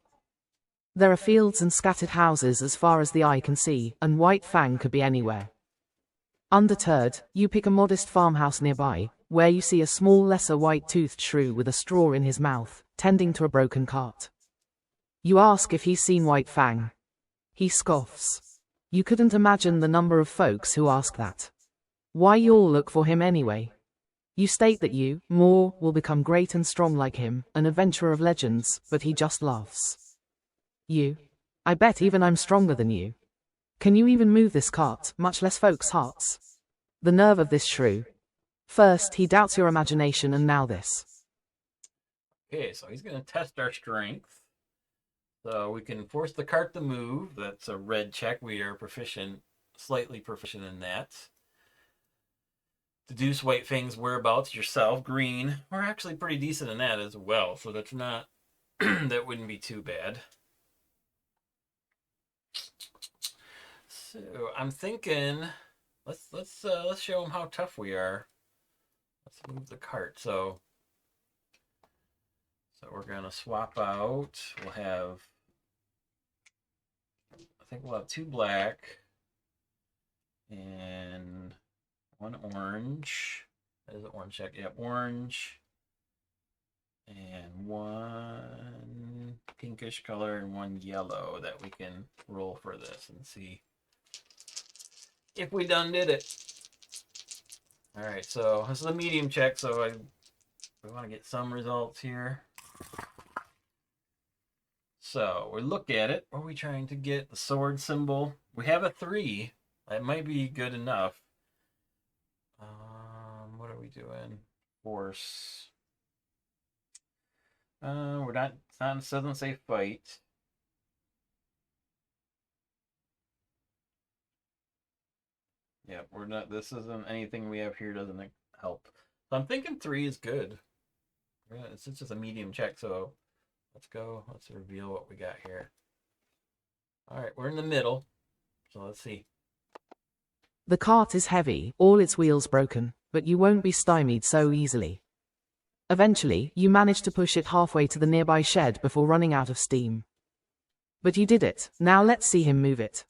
There are fields and scattered houses as far as the eye can see, and White Fang could be anywhere. Undeterred, you pick a modest farmhouse nearby, where you see a small lesser white-toothed shrew with a straw in his mouth, tending to a broken cart. You ask if he's seen White Fang. He scoffs. You couldn't imagine the number of folks who ask that. Why y'all look for him anyway? You state that you, more, will become great and strong like him, an adventurer of legends, but he just laughs. You? I bet even I'm stronger than you. Can you even move this cart, much less folks' hearts? The nerve of this shrew. First, he doubts your imagination, and now this. Okay, so he's going to test our strength. So we can force the cart to move. That's a red check. We are proficient, slightly proficient in that. Deduce White Fang's whereabouts yourself, green. We're actually pretty decent in that as well, so that's not, that wouldn't be too bad. So I'm thinking, let's show them how tough we are. Let's move the cart. So we're gonna swap out. We'll have, I think we'll have 2 black and 1 orange. That is an orange check. Yep, orange. And 1 pinkish color and 1 yellow that we can roll for this and see if we done did it. All right, so this is a medium check, so we want to get some results here. So we look at it. What are we trying to get? The sword symbol. We have a 3. That might be good enough. What are we doing? Force. We're not. It doesn't say fight. Yeah, we're not. This isn't anything we have here. Doesn't help. So I'm thinking 3 is good. Yeah, it's just a medium check. So let's go. Let's reveal what we got here. All right, we're in the middle. So let's see. The cart is heavy, all its wheels broken, but you won't be stymied so easily. Eventually, you manage to push it halfway to the nearby shed before running out of steam. But you did it, now let's see him move it.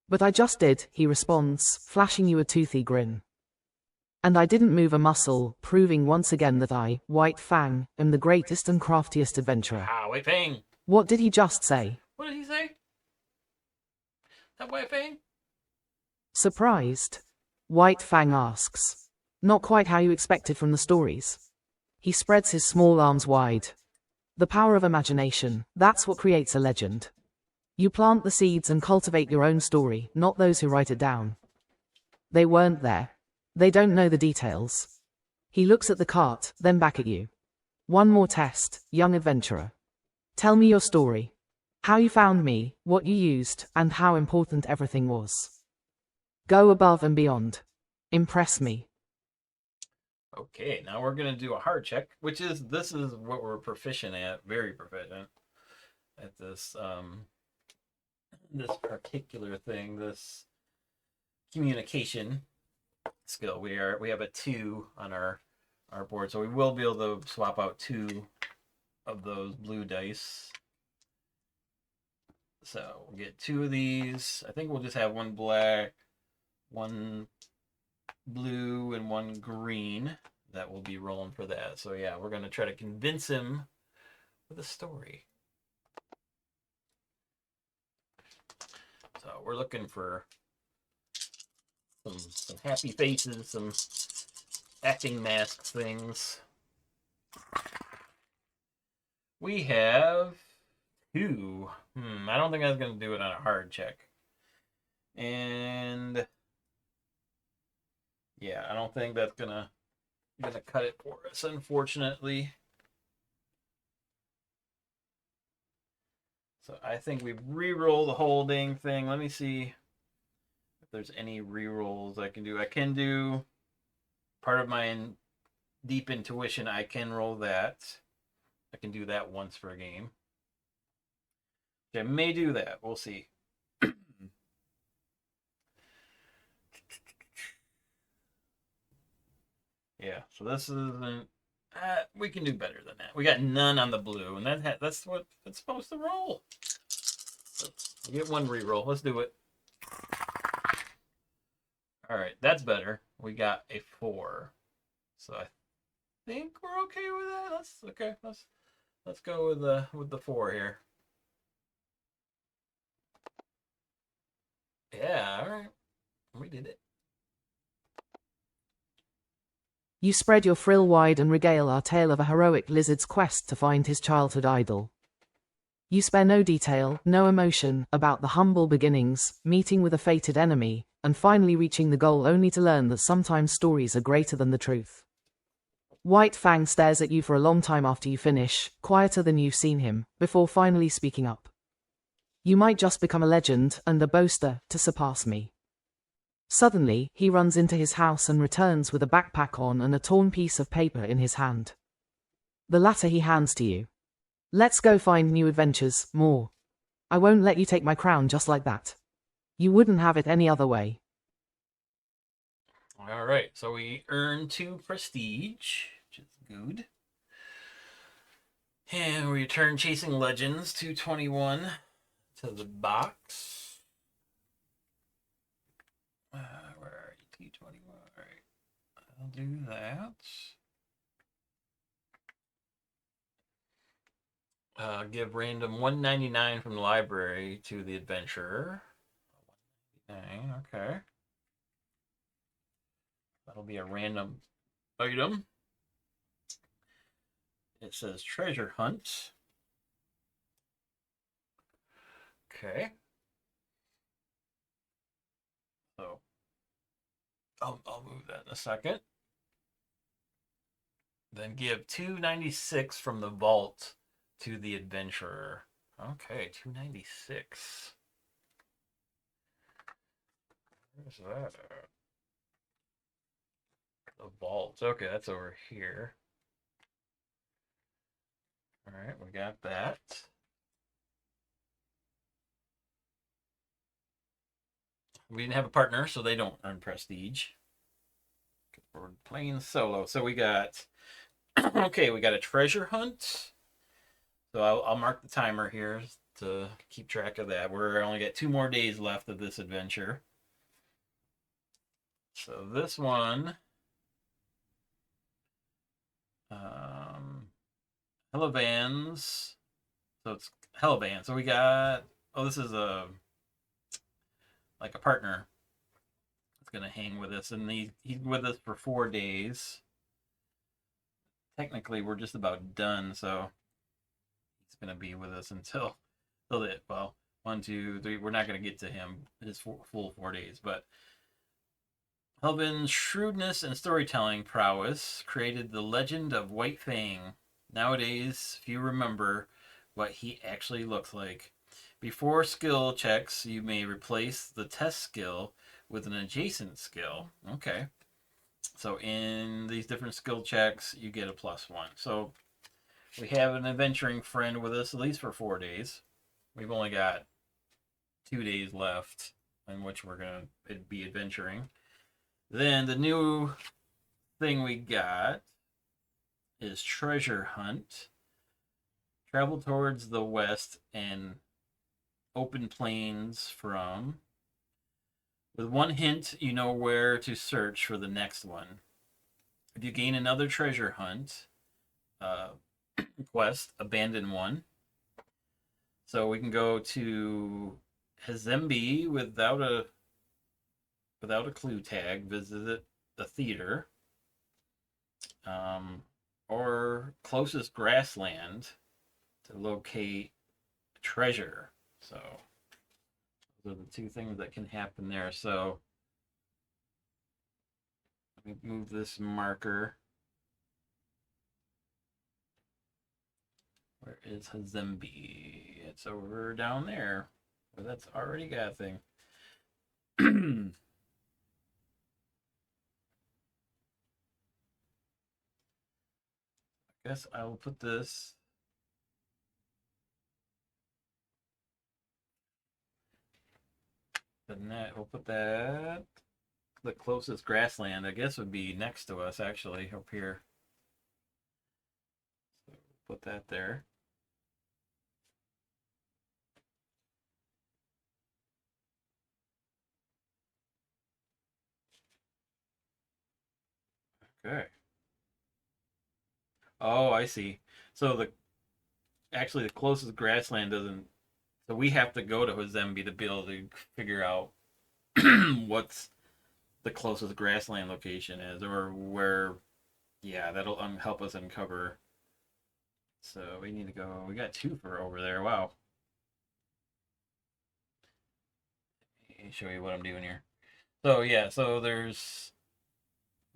But I just did, he responds, flashing you a toothy grin. And I didn't move a muscle, proving once again that I, White Fang, am the greatest and craftiest adventurer. Ah, White Fang! What did he just say? What did he say? That White Fang? Surprised? White Fang asks. Not quite how you expected from the stories. He spreads his small arms wide. The power of imagination, that's what creates a legend. You plant the seeds and cultivate your own story, not those who write it down. They weren't there. They don't know the details. He looks at the cart, then back at you. One more test, young adventurer. Tell me your story. How you found me, what you used, and how important everything was. Go above and beyond. Impress me. Okay, now we're gonna do a hard check, which is this is what we're proficient at, very proficient at this this particular thing, this communication skill. We have a 2 on our board, so we will be able to swap out 2 of those blue dice. So we'll get 2 of these. I think we'll just have 1 black, 1 blue, and 1 green. That will be rolling for that. So yeah, we're gonna try to convince him with a story. So we're looking for some happy faces, some acting mask things. We have 2. I don't think I was gonna do it on a hard check. And yeah, I don't think that's gonna cut it for us, unfortunately. So I think we re-roll the whole dang thing. Let me see if there's any re-rolls I can do. I can do part of my deep intuition. I can roll that. I can do that once per game. I may do that. We'll see. Yeah, so this isn't. We can do better than that. We got none on the blue, and that's what it's supposed to roll. So we get 1 re-roll. Let's do it. All right, that's better. We got a 4, so I think we're okay with that. Let's go with the 4 here. Yeah, all right, we did it. You spread your frill wide and regale our tale of a heroic lizard's quest to find his childhood idol. You spare no detail, no emotion, about the humble beginnings, meeting with a fated enemy, and finally reaching the goal only to learn that sometimes stories are greater than the truth. White Fang stares at you for a long time after you finish, quieter than you've seen him, before finally speaking up. You might just become a legend, and a boaster, to surpass me. Suddenly, he runs into his house and returns with a backpack on and a torn piece of paper in his hand. The latter he hands to you. Let's go find new adventures, more. I won't let you take my crown just like that. You wouldn't have it any other way. All right, so we earn 2 prestige, which is good. And we return Chasing Legends 221 to the box. Where are you? 221. All right, I'll do that. Give random 199 from the library to the adventurer. 199, okay. That'll be a random item. It says treasure hunt. Okay. So I'll move that in a second. Then give 296 from the vault to the adventurer. Okay, 296. Where's that at? The vault. Okay, that's over here. All right, we got that. We didn't have a partner, so they don't earn prestige. We're playing solo. So we got okay, we got a treasure hunt. So I'll mark the timer here to keep track of that. We're only got 2 more days left of this adventure. So this one, Hellavans. So it's Hellavan. So we got, this is like a partner that's gonna hang with us, and he's with us for 4 days. Technically, we're just about done, so he's gonna be with us until it. Well, 1, 2, 3. We're not gonna get to him his full 4 days, but Helvin's shrewdness and storytelling prowess created the legend of White Fang. Nowadays, few remember what he actually looks like. Before skill checks, you may replace the test skill with an adjacent skill. Okay. So in these different skill checks, you get a +1. So we have an adventuring friend with us at least for 4 days. We've only got 2 days left in which we're going to be adventuring. Then the new thing we got is treasure hunt. Travel towards the west and open plains from. With one hint, you know where to search for the next one. If you gain another treasure hunt uh, quest, abandon one. So we can go to Hazembe without a clue tag. Visit the theater, um, or closest grassland to locate treasure. So those are the two things that can happen there. So let me move this marker. Where is Hazembe? It's over down there. Well, that's already got a thing. I guess I will put this. The net. We'll put that. The closest grassland, I guess, would be next to us, actually, up here. So put that there. Okay. Oh, I see. So the closest grassland doesn't. So we have to go to Hazembe to be able to figure out what's the closest grassland location is, or where. Yeah, that'll help us uncover. So we need to go. We got two for over there. Wow. Let me show you what I'm doing here. So yeah, so there's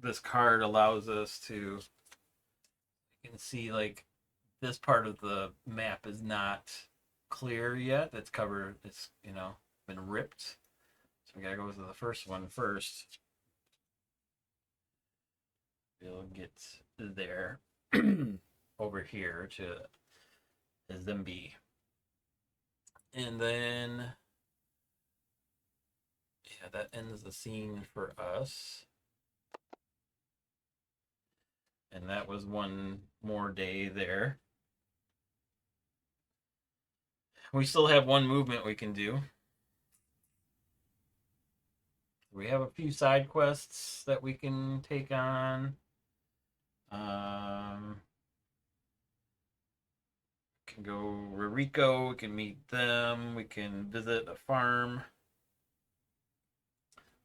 this card allows us to. You can see like this part of the map is not clear yet. It's covered. It's been ripped. So we gotta go to the first one first. We'll get there over here to Zimby. And then yeah, that ends the scene for us. And that was one more day there. We still have one movement we can do. We have a few side quests that we can take on. Can go Rarico, we can meet them, we can visit a farm.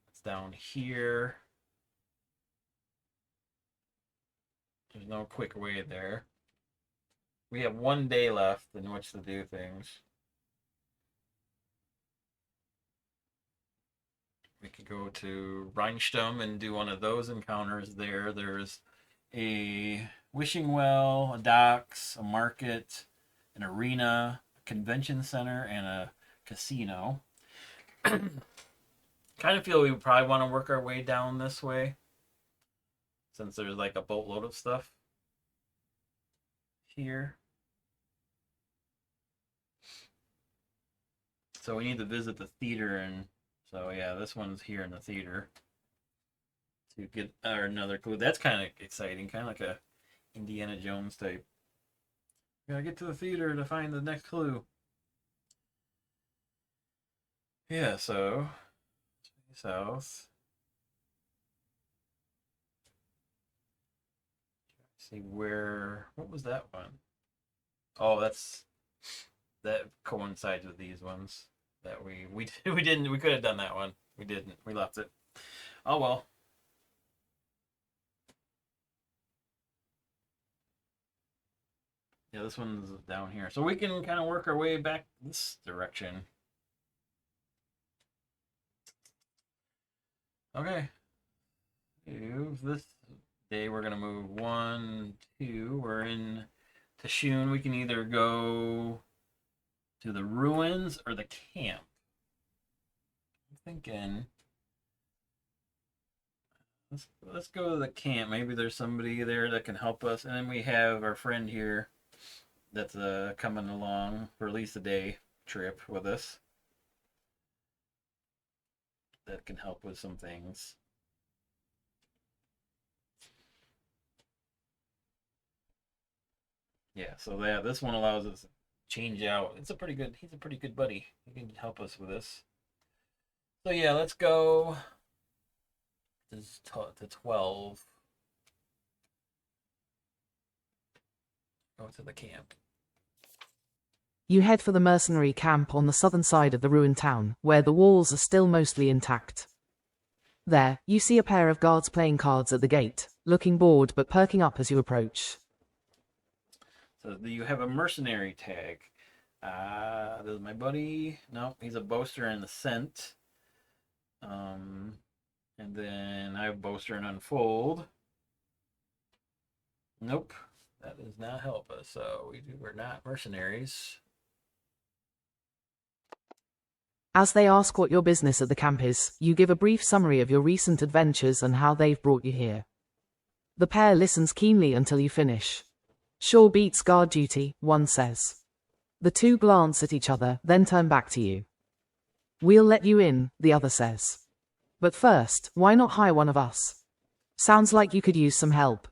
It's down here. There's no quick way there. We have one day left in which to do things. We could go to Rheinstum and do one of those encounters there. There's a wishing well, a docks, a market, an arena, a convention center, and a casino. Kind of feel we would probably want to work our way down this way since there's like a boatload of stuff here. So we need to visit the theater, and so yeah, this one's here in the theater to get another clue. That's kind of exciting, kind of like a Indiana Jones type. Gotta get to the theater to find the next clue. Yeah, so south. See where. What was that one? Oh, that coincides with these ones that we we didn't. We could have done that one. We didn't. We left it. Oh well. Yeah, this one's down here, so we can kind of work our way back this direction. Okay. This day we're gonna move 1, 2. We're in Tashun. We can either go to the ruins or the camp. I'm thinking let's go to the camp. Maybe there's somebody there that can help us. And then we have our friend here that's coming along for at least a day trip with us that can help with some things. Yeah, so this one allows us to change out. He's a pretty good buddy. He can help us with this. So yeah, let's go to 12. Go to the camp. You head for the mercenary camp on the southern side of the ruined town, where the walls are still mostly intact. There, you see a pair of guards playing cards at the gate, looking bored but perking up as you approach. So you have a mercenary tag. This is my buddy. No, he's a boaster and ascent. And then I have boaster and unfold. Nope, that does not help us. So we're not mercenaries. As they ask what your business at the camp is, you give a brief summary of your recent adventures and how they've brought you here. The pair listens keenly until you finish. Sure beats guard duty, one says. The two glance at each other, then turn back to you. We'll let you in, the other says. But first, why not hire one of us? Sounds like you could use some help.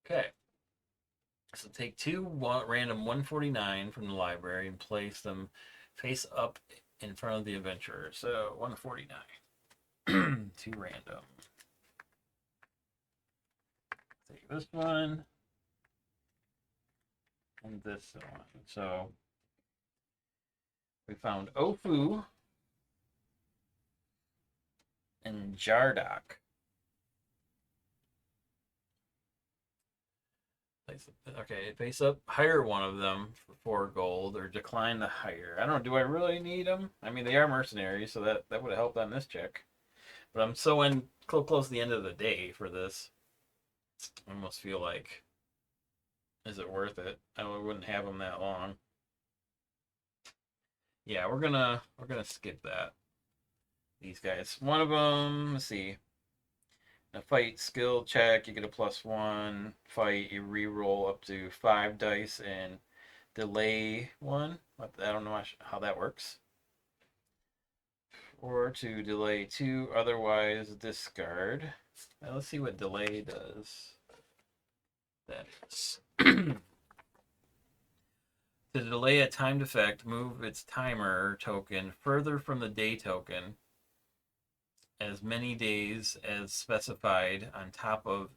Okay. So take random 149 from the library and place them face up in front of the adventurer. So 149. 2 random. Take this one. And this one. So we found Ofu and Jardok. Okay, face up, hire one of them for 4 gold or decline to hire. I don't know, do I really need them? I mean, they are mercenaries, so that would have helped on this check. But I'm so close to the end of the day for this. I almost feel like, is it worth it? I wouldn't have them that long. Yeah, we're gonna skip that. These guys. One of them, let's see. A fight skill check, you get a +1. Fight, you re-roll up to 5 dice and delay 1. I don't know how that works. Or to delay 2, otherwise discard. Now let's see what delay does. That is. To delay a timed effect, move its timer token further from the day token as many days as specified on top of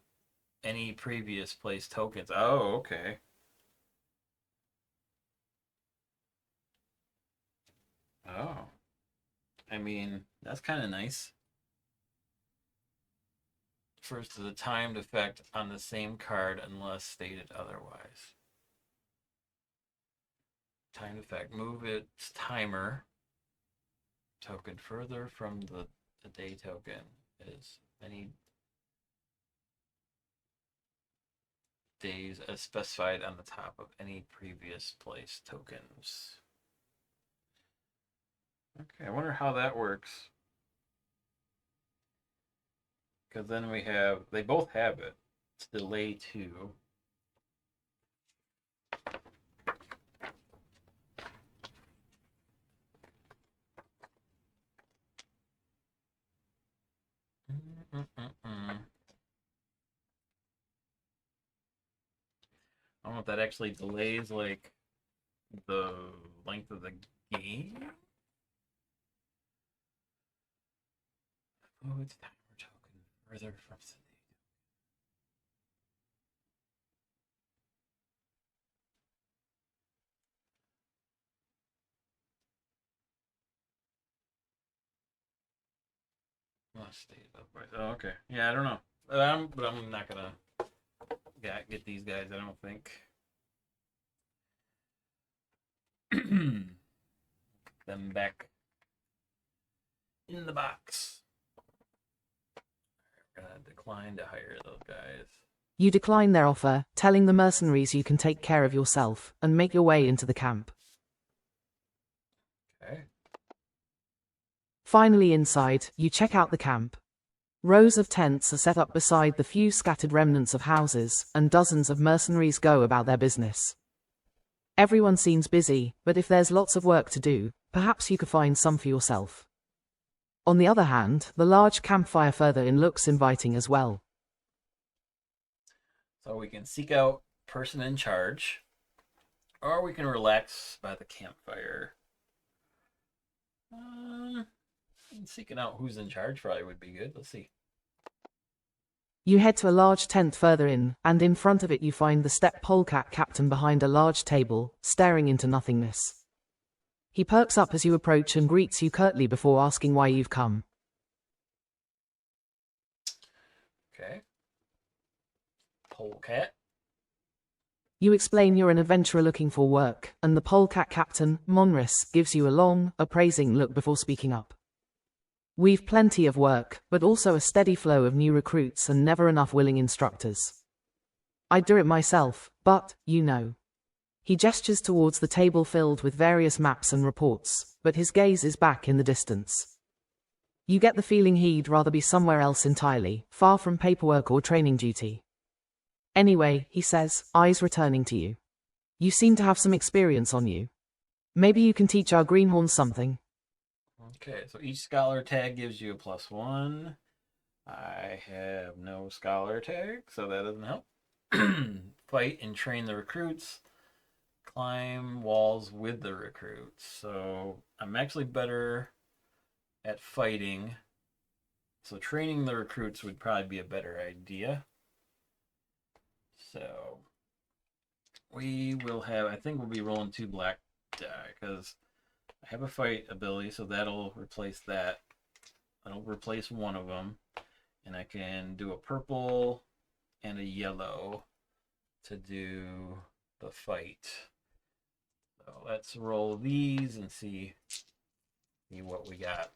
any previous placed tokens. Oh, okay. Oh. I mean, that's kind of nice. Refers to the timed effect on the same card unless stated otherwise. Timed effect. Move its timer token further from the day token as many days as specified on the top of any previous place tokens. Okay, I wonder how that works. Because then they both have it. It's delay 2. I don't know if that actually delays like the length of the game. Oh, it's timer token further from the must stay upright. Oh, okay. Yeah, I don't know. But I'm not gonna get these guys. I don't think. Them back in the box. We're gonna decline to hire those guys. You decline their offer, telling the mercenaries you can take care of yourself, and make your way into the camp. Okay. Finally inside, you check out the camp. Rows of tents are set up beside the few scattered remnants of houses, and dozens of mercenaries go about their business. Everyone seems busy, but if there's lots of work to do, perhaps you could find some for yourself. On the other hand, the large campfire further in looks inviting as well. So we can seek out person in charge, or we can relax by the campfire. Seeking out who's in charge probably would be good. Let's see. You head to a large tent further in, and in front of it you find the steppe polecat captain behind a large table, staring into nothingness. He perks up as you approach and greets you curtly before asking why you've come. Okay. Polecat. You explain you're an adventurer looking for work, and the polecat captain, Monris, gives you a long, appraising look before speaking up. We've plenty of work, but also a steady flow of new recruits and never enough willing instructors. I'd do it myself, but, you know. He gestures towards the table filled with various maps and reports, but his gaze is back in the distance. You get the feeling he'd rather be somewhere else entirely, far from paperwork or training duty. Anyway, he says, eyes returning to you. You seem to have some experience on you. Maybe you can teach our greenhorns something. Okay, so each scholar tag gives you a +1. I have no scholar tag, so that doesn't help. Fight and train the recruits. Climb walls with the recruits. So I'm actually better at fighting. So training the recruits would probably be a better idea. So we will have, I think we'll be rolling 2 black die because I have a fight ability, so that'll replace that. That'll replace one of them. And I can do a purple and a yellow to do the fight. So let's roll these and see what we got.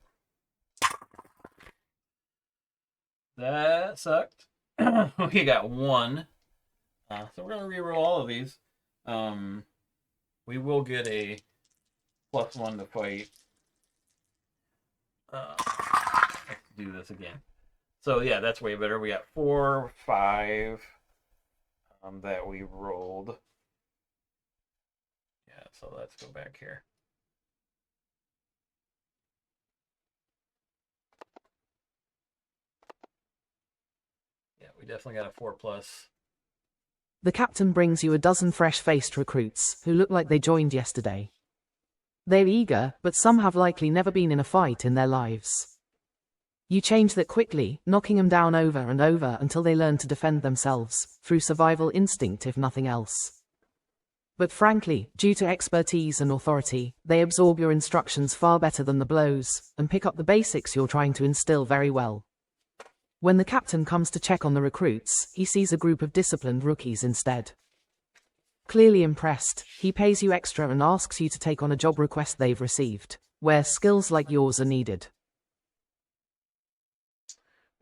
That sucked. We got 1. So we're going to reroll all of these. We will get a +1 to fight. Let's do this again. So yeah, that's way better. We got 4, 5 that we rolled. Yeah, so let's go back here. Yeah, we definitely got a 4+. The captain brings you a dozen fresh-faced recruits, who look like they joined yesterday. They're eager, but some have likely never been in a fight in their lives. You change that quickly, knocking them down over and over until they learn to defend themselves, through survival instinct if nothing else. But frankly, due to expertise and authority, they absorb your instructions far better than the blows, and pick up the basics you're trying to instill very well. When the captain comes to check on the recruits, he sees a group of disciplined rookies instead. Clearly impressed, he pays you extra and asks you to take on a job request they've received, where skills like yours are needed.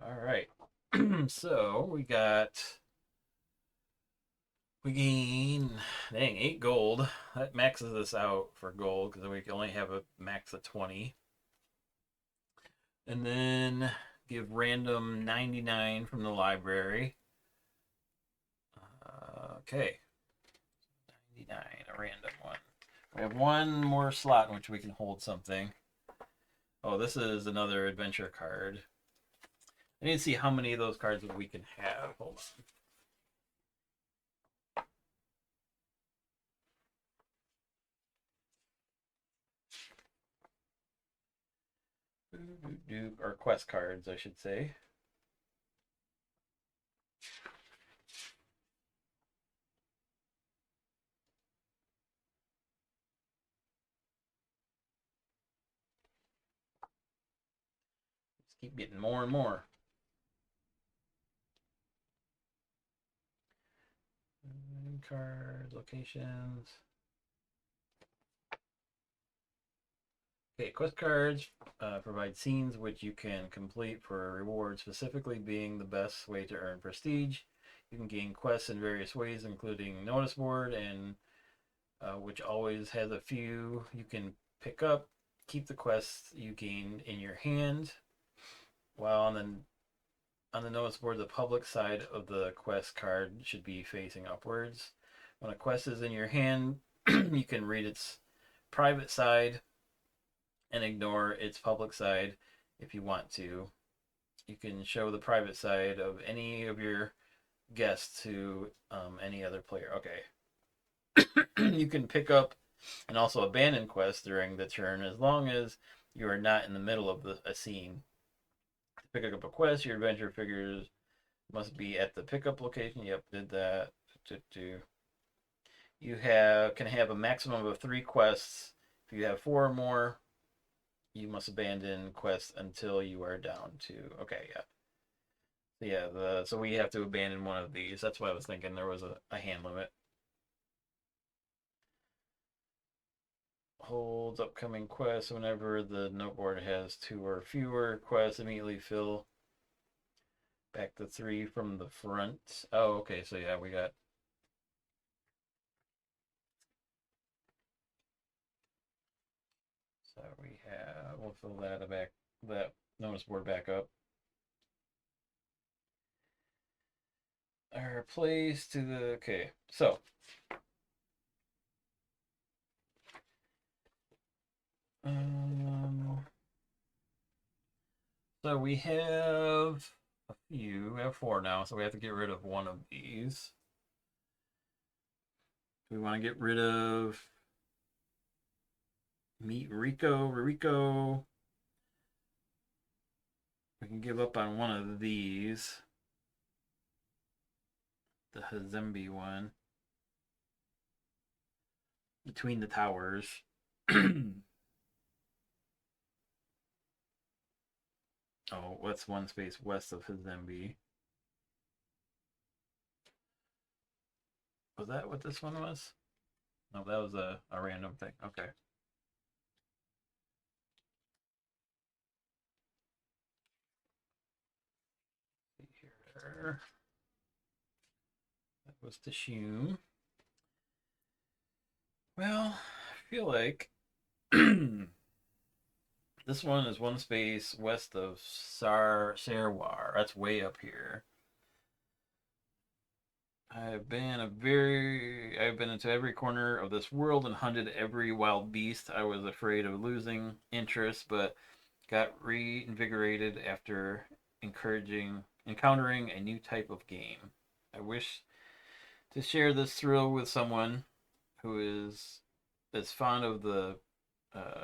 All right. So we gain, dang, 8 gold. That maxes us out for gold because we can only have a max of 20. And then give random 99 from the library. Okay. 99, a random one. We have one more slot in which we can hold something. Oh, this is another adventure card. I need to see how many of those cards we can have. Hold on. Or quest cards, I should say. Just keep getting more and more. Cards, locations. Okay, quest cards provide scenes which you can complete for a reward, specifically being the best way to earn prestige. You can gain quests in various ways, including notice board, and which always has a few you can pick up. Keep the quests you gain in your hand. While on the On the notice board, the public side of the quest card should be facing upwards. When a quest is in your hand, you can read its private side and ignore its public side if you want to. You can show the private side of any of your guests to any other player. Okay. You can pick up and also abandon quests during the turn as long as you are not in the middle of a scene. To pick up a quest, your adventure figures must be at the pickup location. Yep, did that. You can have a maximum of 3 quests. If you have 4 or more, you must abandon quests until you are down to. Okay, yeah. So we have to abandon one of these. That's why I was thinking there was a hand limit. Holds upcoming quests. Whenever the noteboard has 2 or fewer quests, immediately fill back the 3 from the front. Oh, okay. So yeah, we got. So we'll fill that notice board back up. Our place to the okay. Um, so we have a few. We have 4 now, so we have to get rid of one of these. We want to get rid of Meet Rico. We can give up on one of these. The Hazembe one. Between the towers. Oh, what's one space west of Hazembe? Was that what this one was? No, that was a random thing. Okay. Here. That was the Shum. Well, I feel like this one is one space west of Sarwar. That's way up here. I've been into every corner of this world and hunted every wild beast. I was afraid of losing interest, but got reinvigorated after encountering a new type of game. I wish to share this thrill with someone who is as fond of the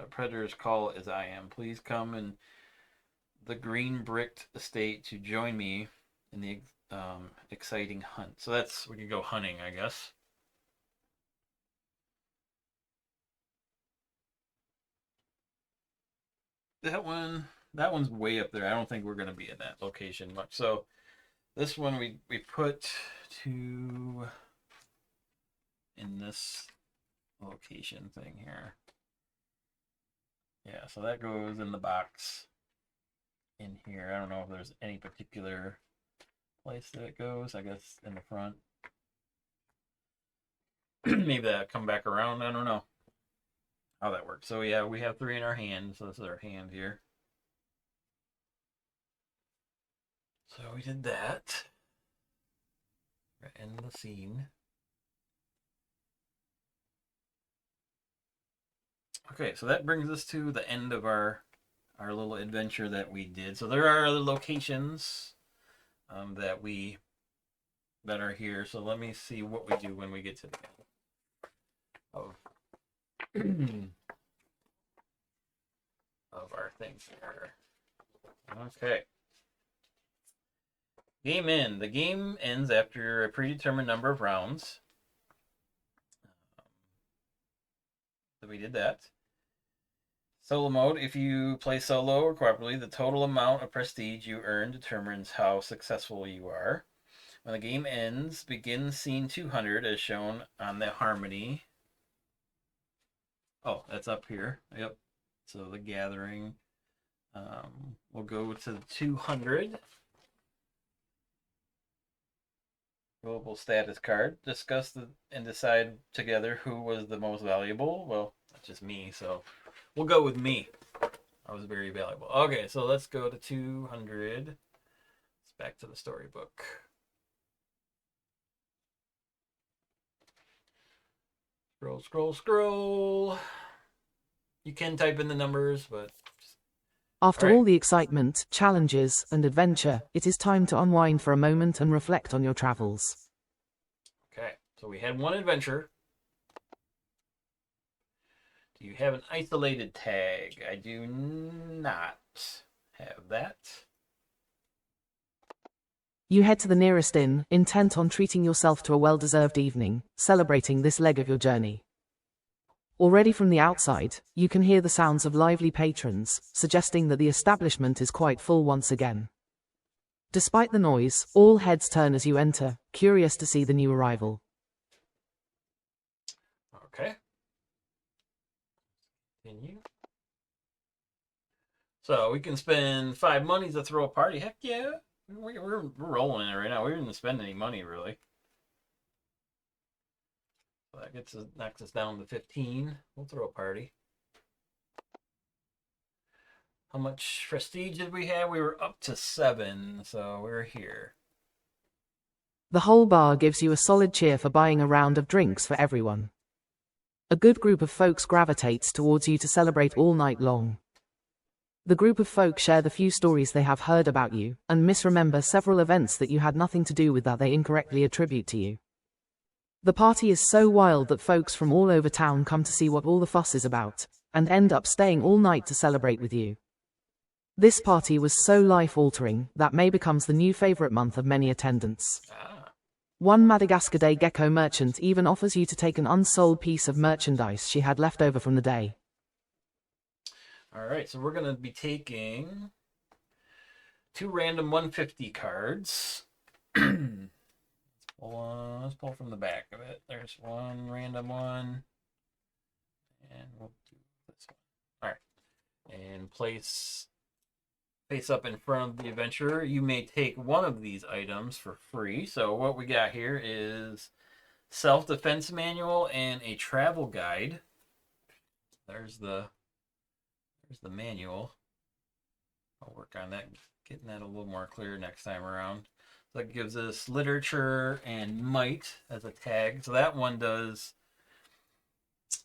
Predator's Call as I am. Please come in the green bricked estate to join me in the exciting hunt. So we can go hunting, I guess. That one's way up there. I don't think we're gonna be in that location much. So this one we put to in this location thing here. Yeah, so that goes in the box in here. I don't know if there's any particular place that it goes. I guess in the front. Maybe that come back around. I don't know how that works. So yeah, we have 3 in our hand. So this is our hand here. So we did that. End the scene. Okay, so that brings us to the end of our little adventure that we did. So there are other locations that are here. So let me see what we do when we get to the end of of our things here. Okay. Game end. The game ends after a predetermined number of rounds. So we did that. Solo mode. If you play solo or cooperatively, the total amount of prestige you earn determines how successful you are. When the game ends, begin scene 200 as shown on the Harmony. Oh, that's up here. Yep. So the gathering. We'll go to the 200. Global status card. Discuss and decide together who was the most valuable. Well, that's just me, so we'll go with me. I was very valuable. Okay, so let's go to 200. Let's Back to the storybook. Scroll, scroll, scroll. You can type in the numbers, but... After All right. all the excitement, challenges, and adventure, it is time to unwind for a moment and reflect on your travels. Okay, so we had one adventure. Do you have an isolated tag? I do not have that. You head to the nearest inn, intent on treating yourself to a well-deserved evening, celebrating this leg of your journey. Already from the outside, you can hear the sounds of lively patrons, suggesting that the establishment is quite full once again. Despite the noise, all heads turn as you enter, curious to see the new arrival. Okay. Continue. So we can spend 5 monies to throw a party. Heck yeah. We're rolling in it right now. We didn't spend any money, really. So that knocks us down to 15. We'll throw a party. How much prestige did we have? We were up to 7, so we're here. The whole bar gives you a solid cheer for buying a round of drinks for everyone. A good group of folks gravitates towards you to celebrate all night long. The group of folk share the few stories they have heard about you, and misremember several events that you had nothing to do with that they incorrectly attribute to you. The party is so wild that folks from all over town come to see what all the fuss is about, and end up staying all night to celebrate with you. This party was so life-altering that May becomes the new favorite month of many attendants. One Madagascar Day gecko merchant even offers you to take an unsold piece of merchandise she had left over from the day. All right, so we're going to be taking 2 random 150 cards. Let's pull from the back of it. There's one random one. And we'll do this one. All right. And place face up in front of the adventurer. You may take one of these items for free. So what we got here is self-defense manual and a travel guide. There's the manual. I'll work on that, getting that a little more clear next time around. So that gives us literature and might as a tag. So that one does,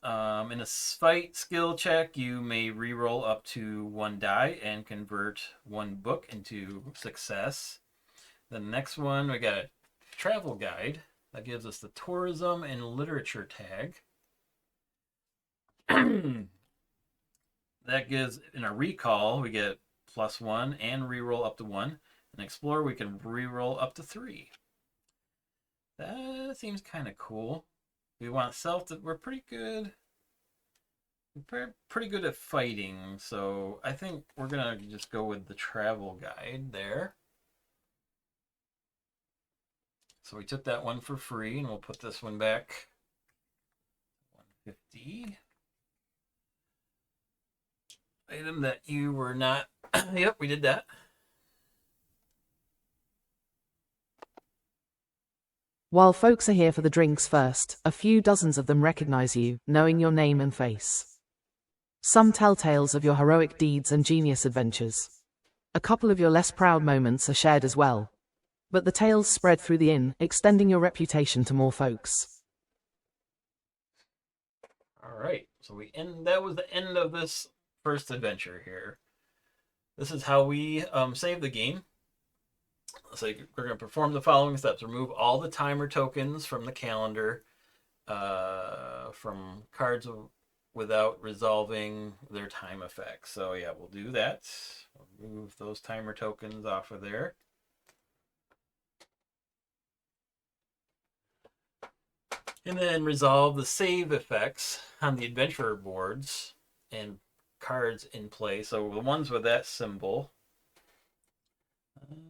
in a fight skill check, you may reroll up to 1 die and convert 1 book into success. The next one, we got a travel guide. That gives us the tourism and literature tag. That gives, in a recall, we get +1 and reroll up to 1. In Explorer, we can reroll up to 3. That seems kind of cool. We want we're pretty good. We're pretty good at fighting, so I think we're gonna just go with the travel guide there. So we took that one for free, and we'll put this one back. 150. Item that you were not... Yep, we did that. While folks are here for the drinks first, a few dozens of them recognize you, knowing your name and face. Some tell tales of your heroic deeds and genius adventures. A couple of your less proud moments are shared as well. But the tales spread through the inn, extending your reputation to more folks. All right, so that was the end of this first adventure here. This is how we save the game. So we're going to perform the following steps. Remove all the timer tokens from the calendar, from cards without resolving their time effects. So yeah, we'll do that. We'll remove those timer tokens off of there. And then resolve the save effects on the adventurer boards and cards in play. So the ones with that symbol.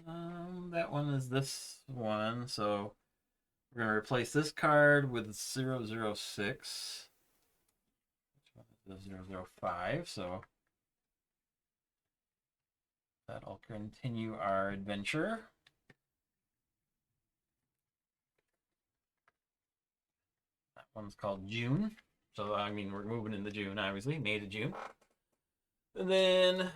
That one is this one. So we're going to replace this card with 006. Which one is the 005? So that'll continue our adventure. That one's called June. So, I mean, we're moving into June, obviously. May to June. And then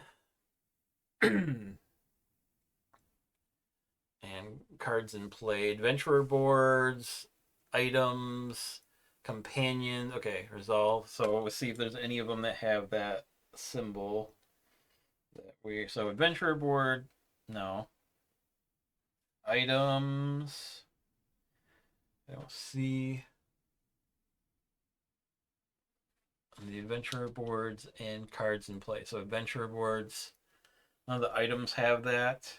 cards in play, adventurer boards, items, companions. Okay, resolve. So we'll see if there's any of them that have that symbol. So adventurer board, no. Items. I don't see the adventurer boards and cards in play. So adventurer boards, none of the items have that.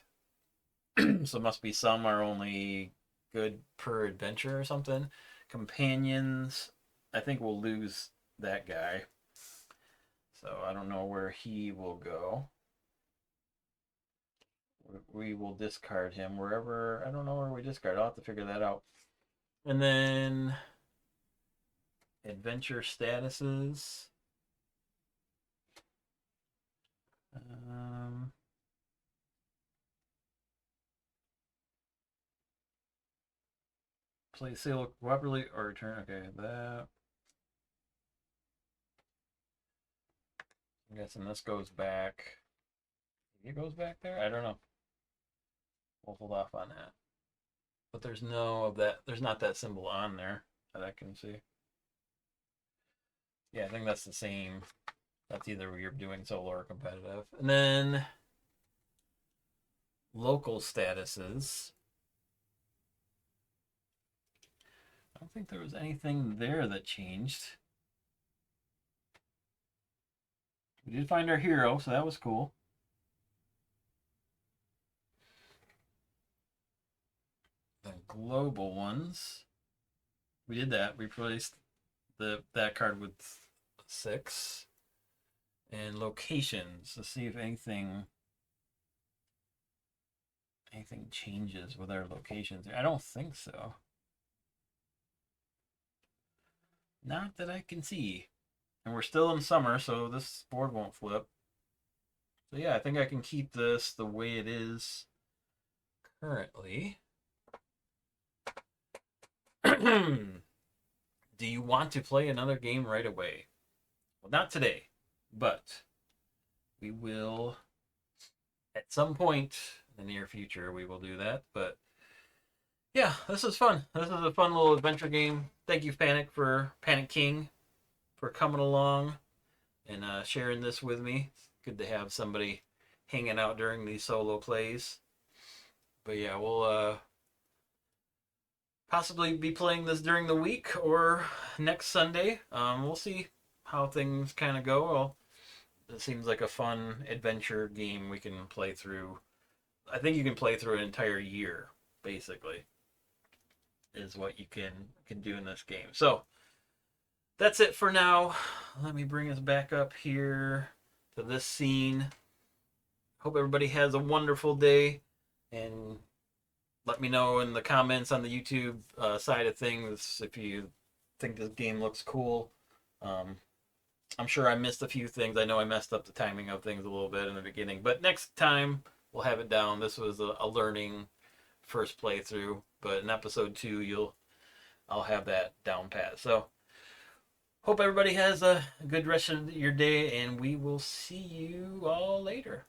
So it must be some are only good per adventure or something. Companions, I think we'll lose that guy. So I don't know where he will go. We will discard him wherever. I don't know where we discard. I'll have to figure that out. And then adventure statuses. Play sale properly or return. Okay, that. I'm guessing this goes back. It goes back there? I don't know. We'll hold off on that. But there's no of that. There's not that symbol on there that I can see. Yeah, I think that's the same. That's either you're doing solo or competitive. And then local statuses. I don't think there was anything there that changed. We did find our hero, so that was cool. The global ones. We did that. We replaced that card with 6. And locations. Let's see if anything changes with our locations. I don't think so. Not that I can see. And we're still in summer, so this board won't flip. So yeah, I think I can keep this the way it is currently. Do you want to play another game right away? Well, not today, but we will at some point in the near future. We will do that. But yeah, this is fun. This is a fun little adventure game. Thank you, Panik King, for coming along and sharing this with me. It's good to have somebody hanging out during these solo plays. But yeah, we'll possibly be playing this during the week or next Sunday. We'll see how things kind of go. Well, it seems like a fun adventure game we can play through. I think you can play through an entire year, basically, is what you can do in this game. So that's it for now. Let me bring us back up here to this scene. Hope everybody has a wonderful day, and let me know in the comments on the YouTube side of things if you think this game looks cool. I'm sure I missed a few things. I know I messed up the timing of things a little bit in the beginning, but next time we'll have it down. This was a learning first playthrough, but in episode 2 I'll have that down pat. So hope everybody has a good rest of your day, and we will see you all later.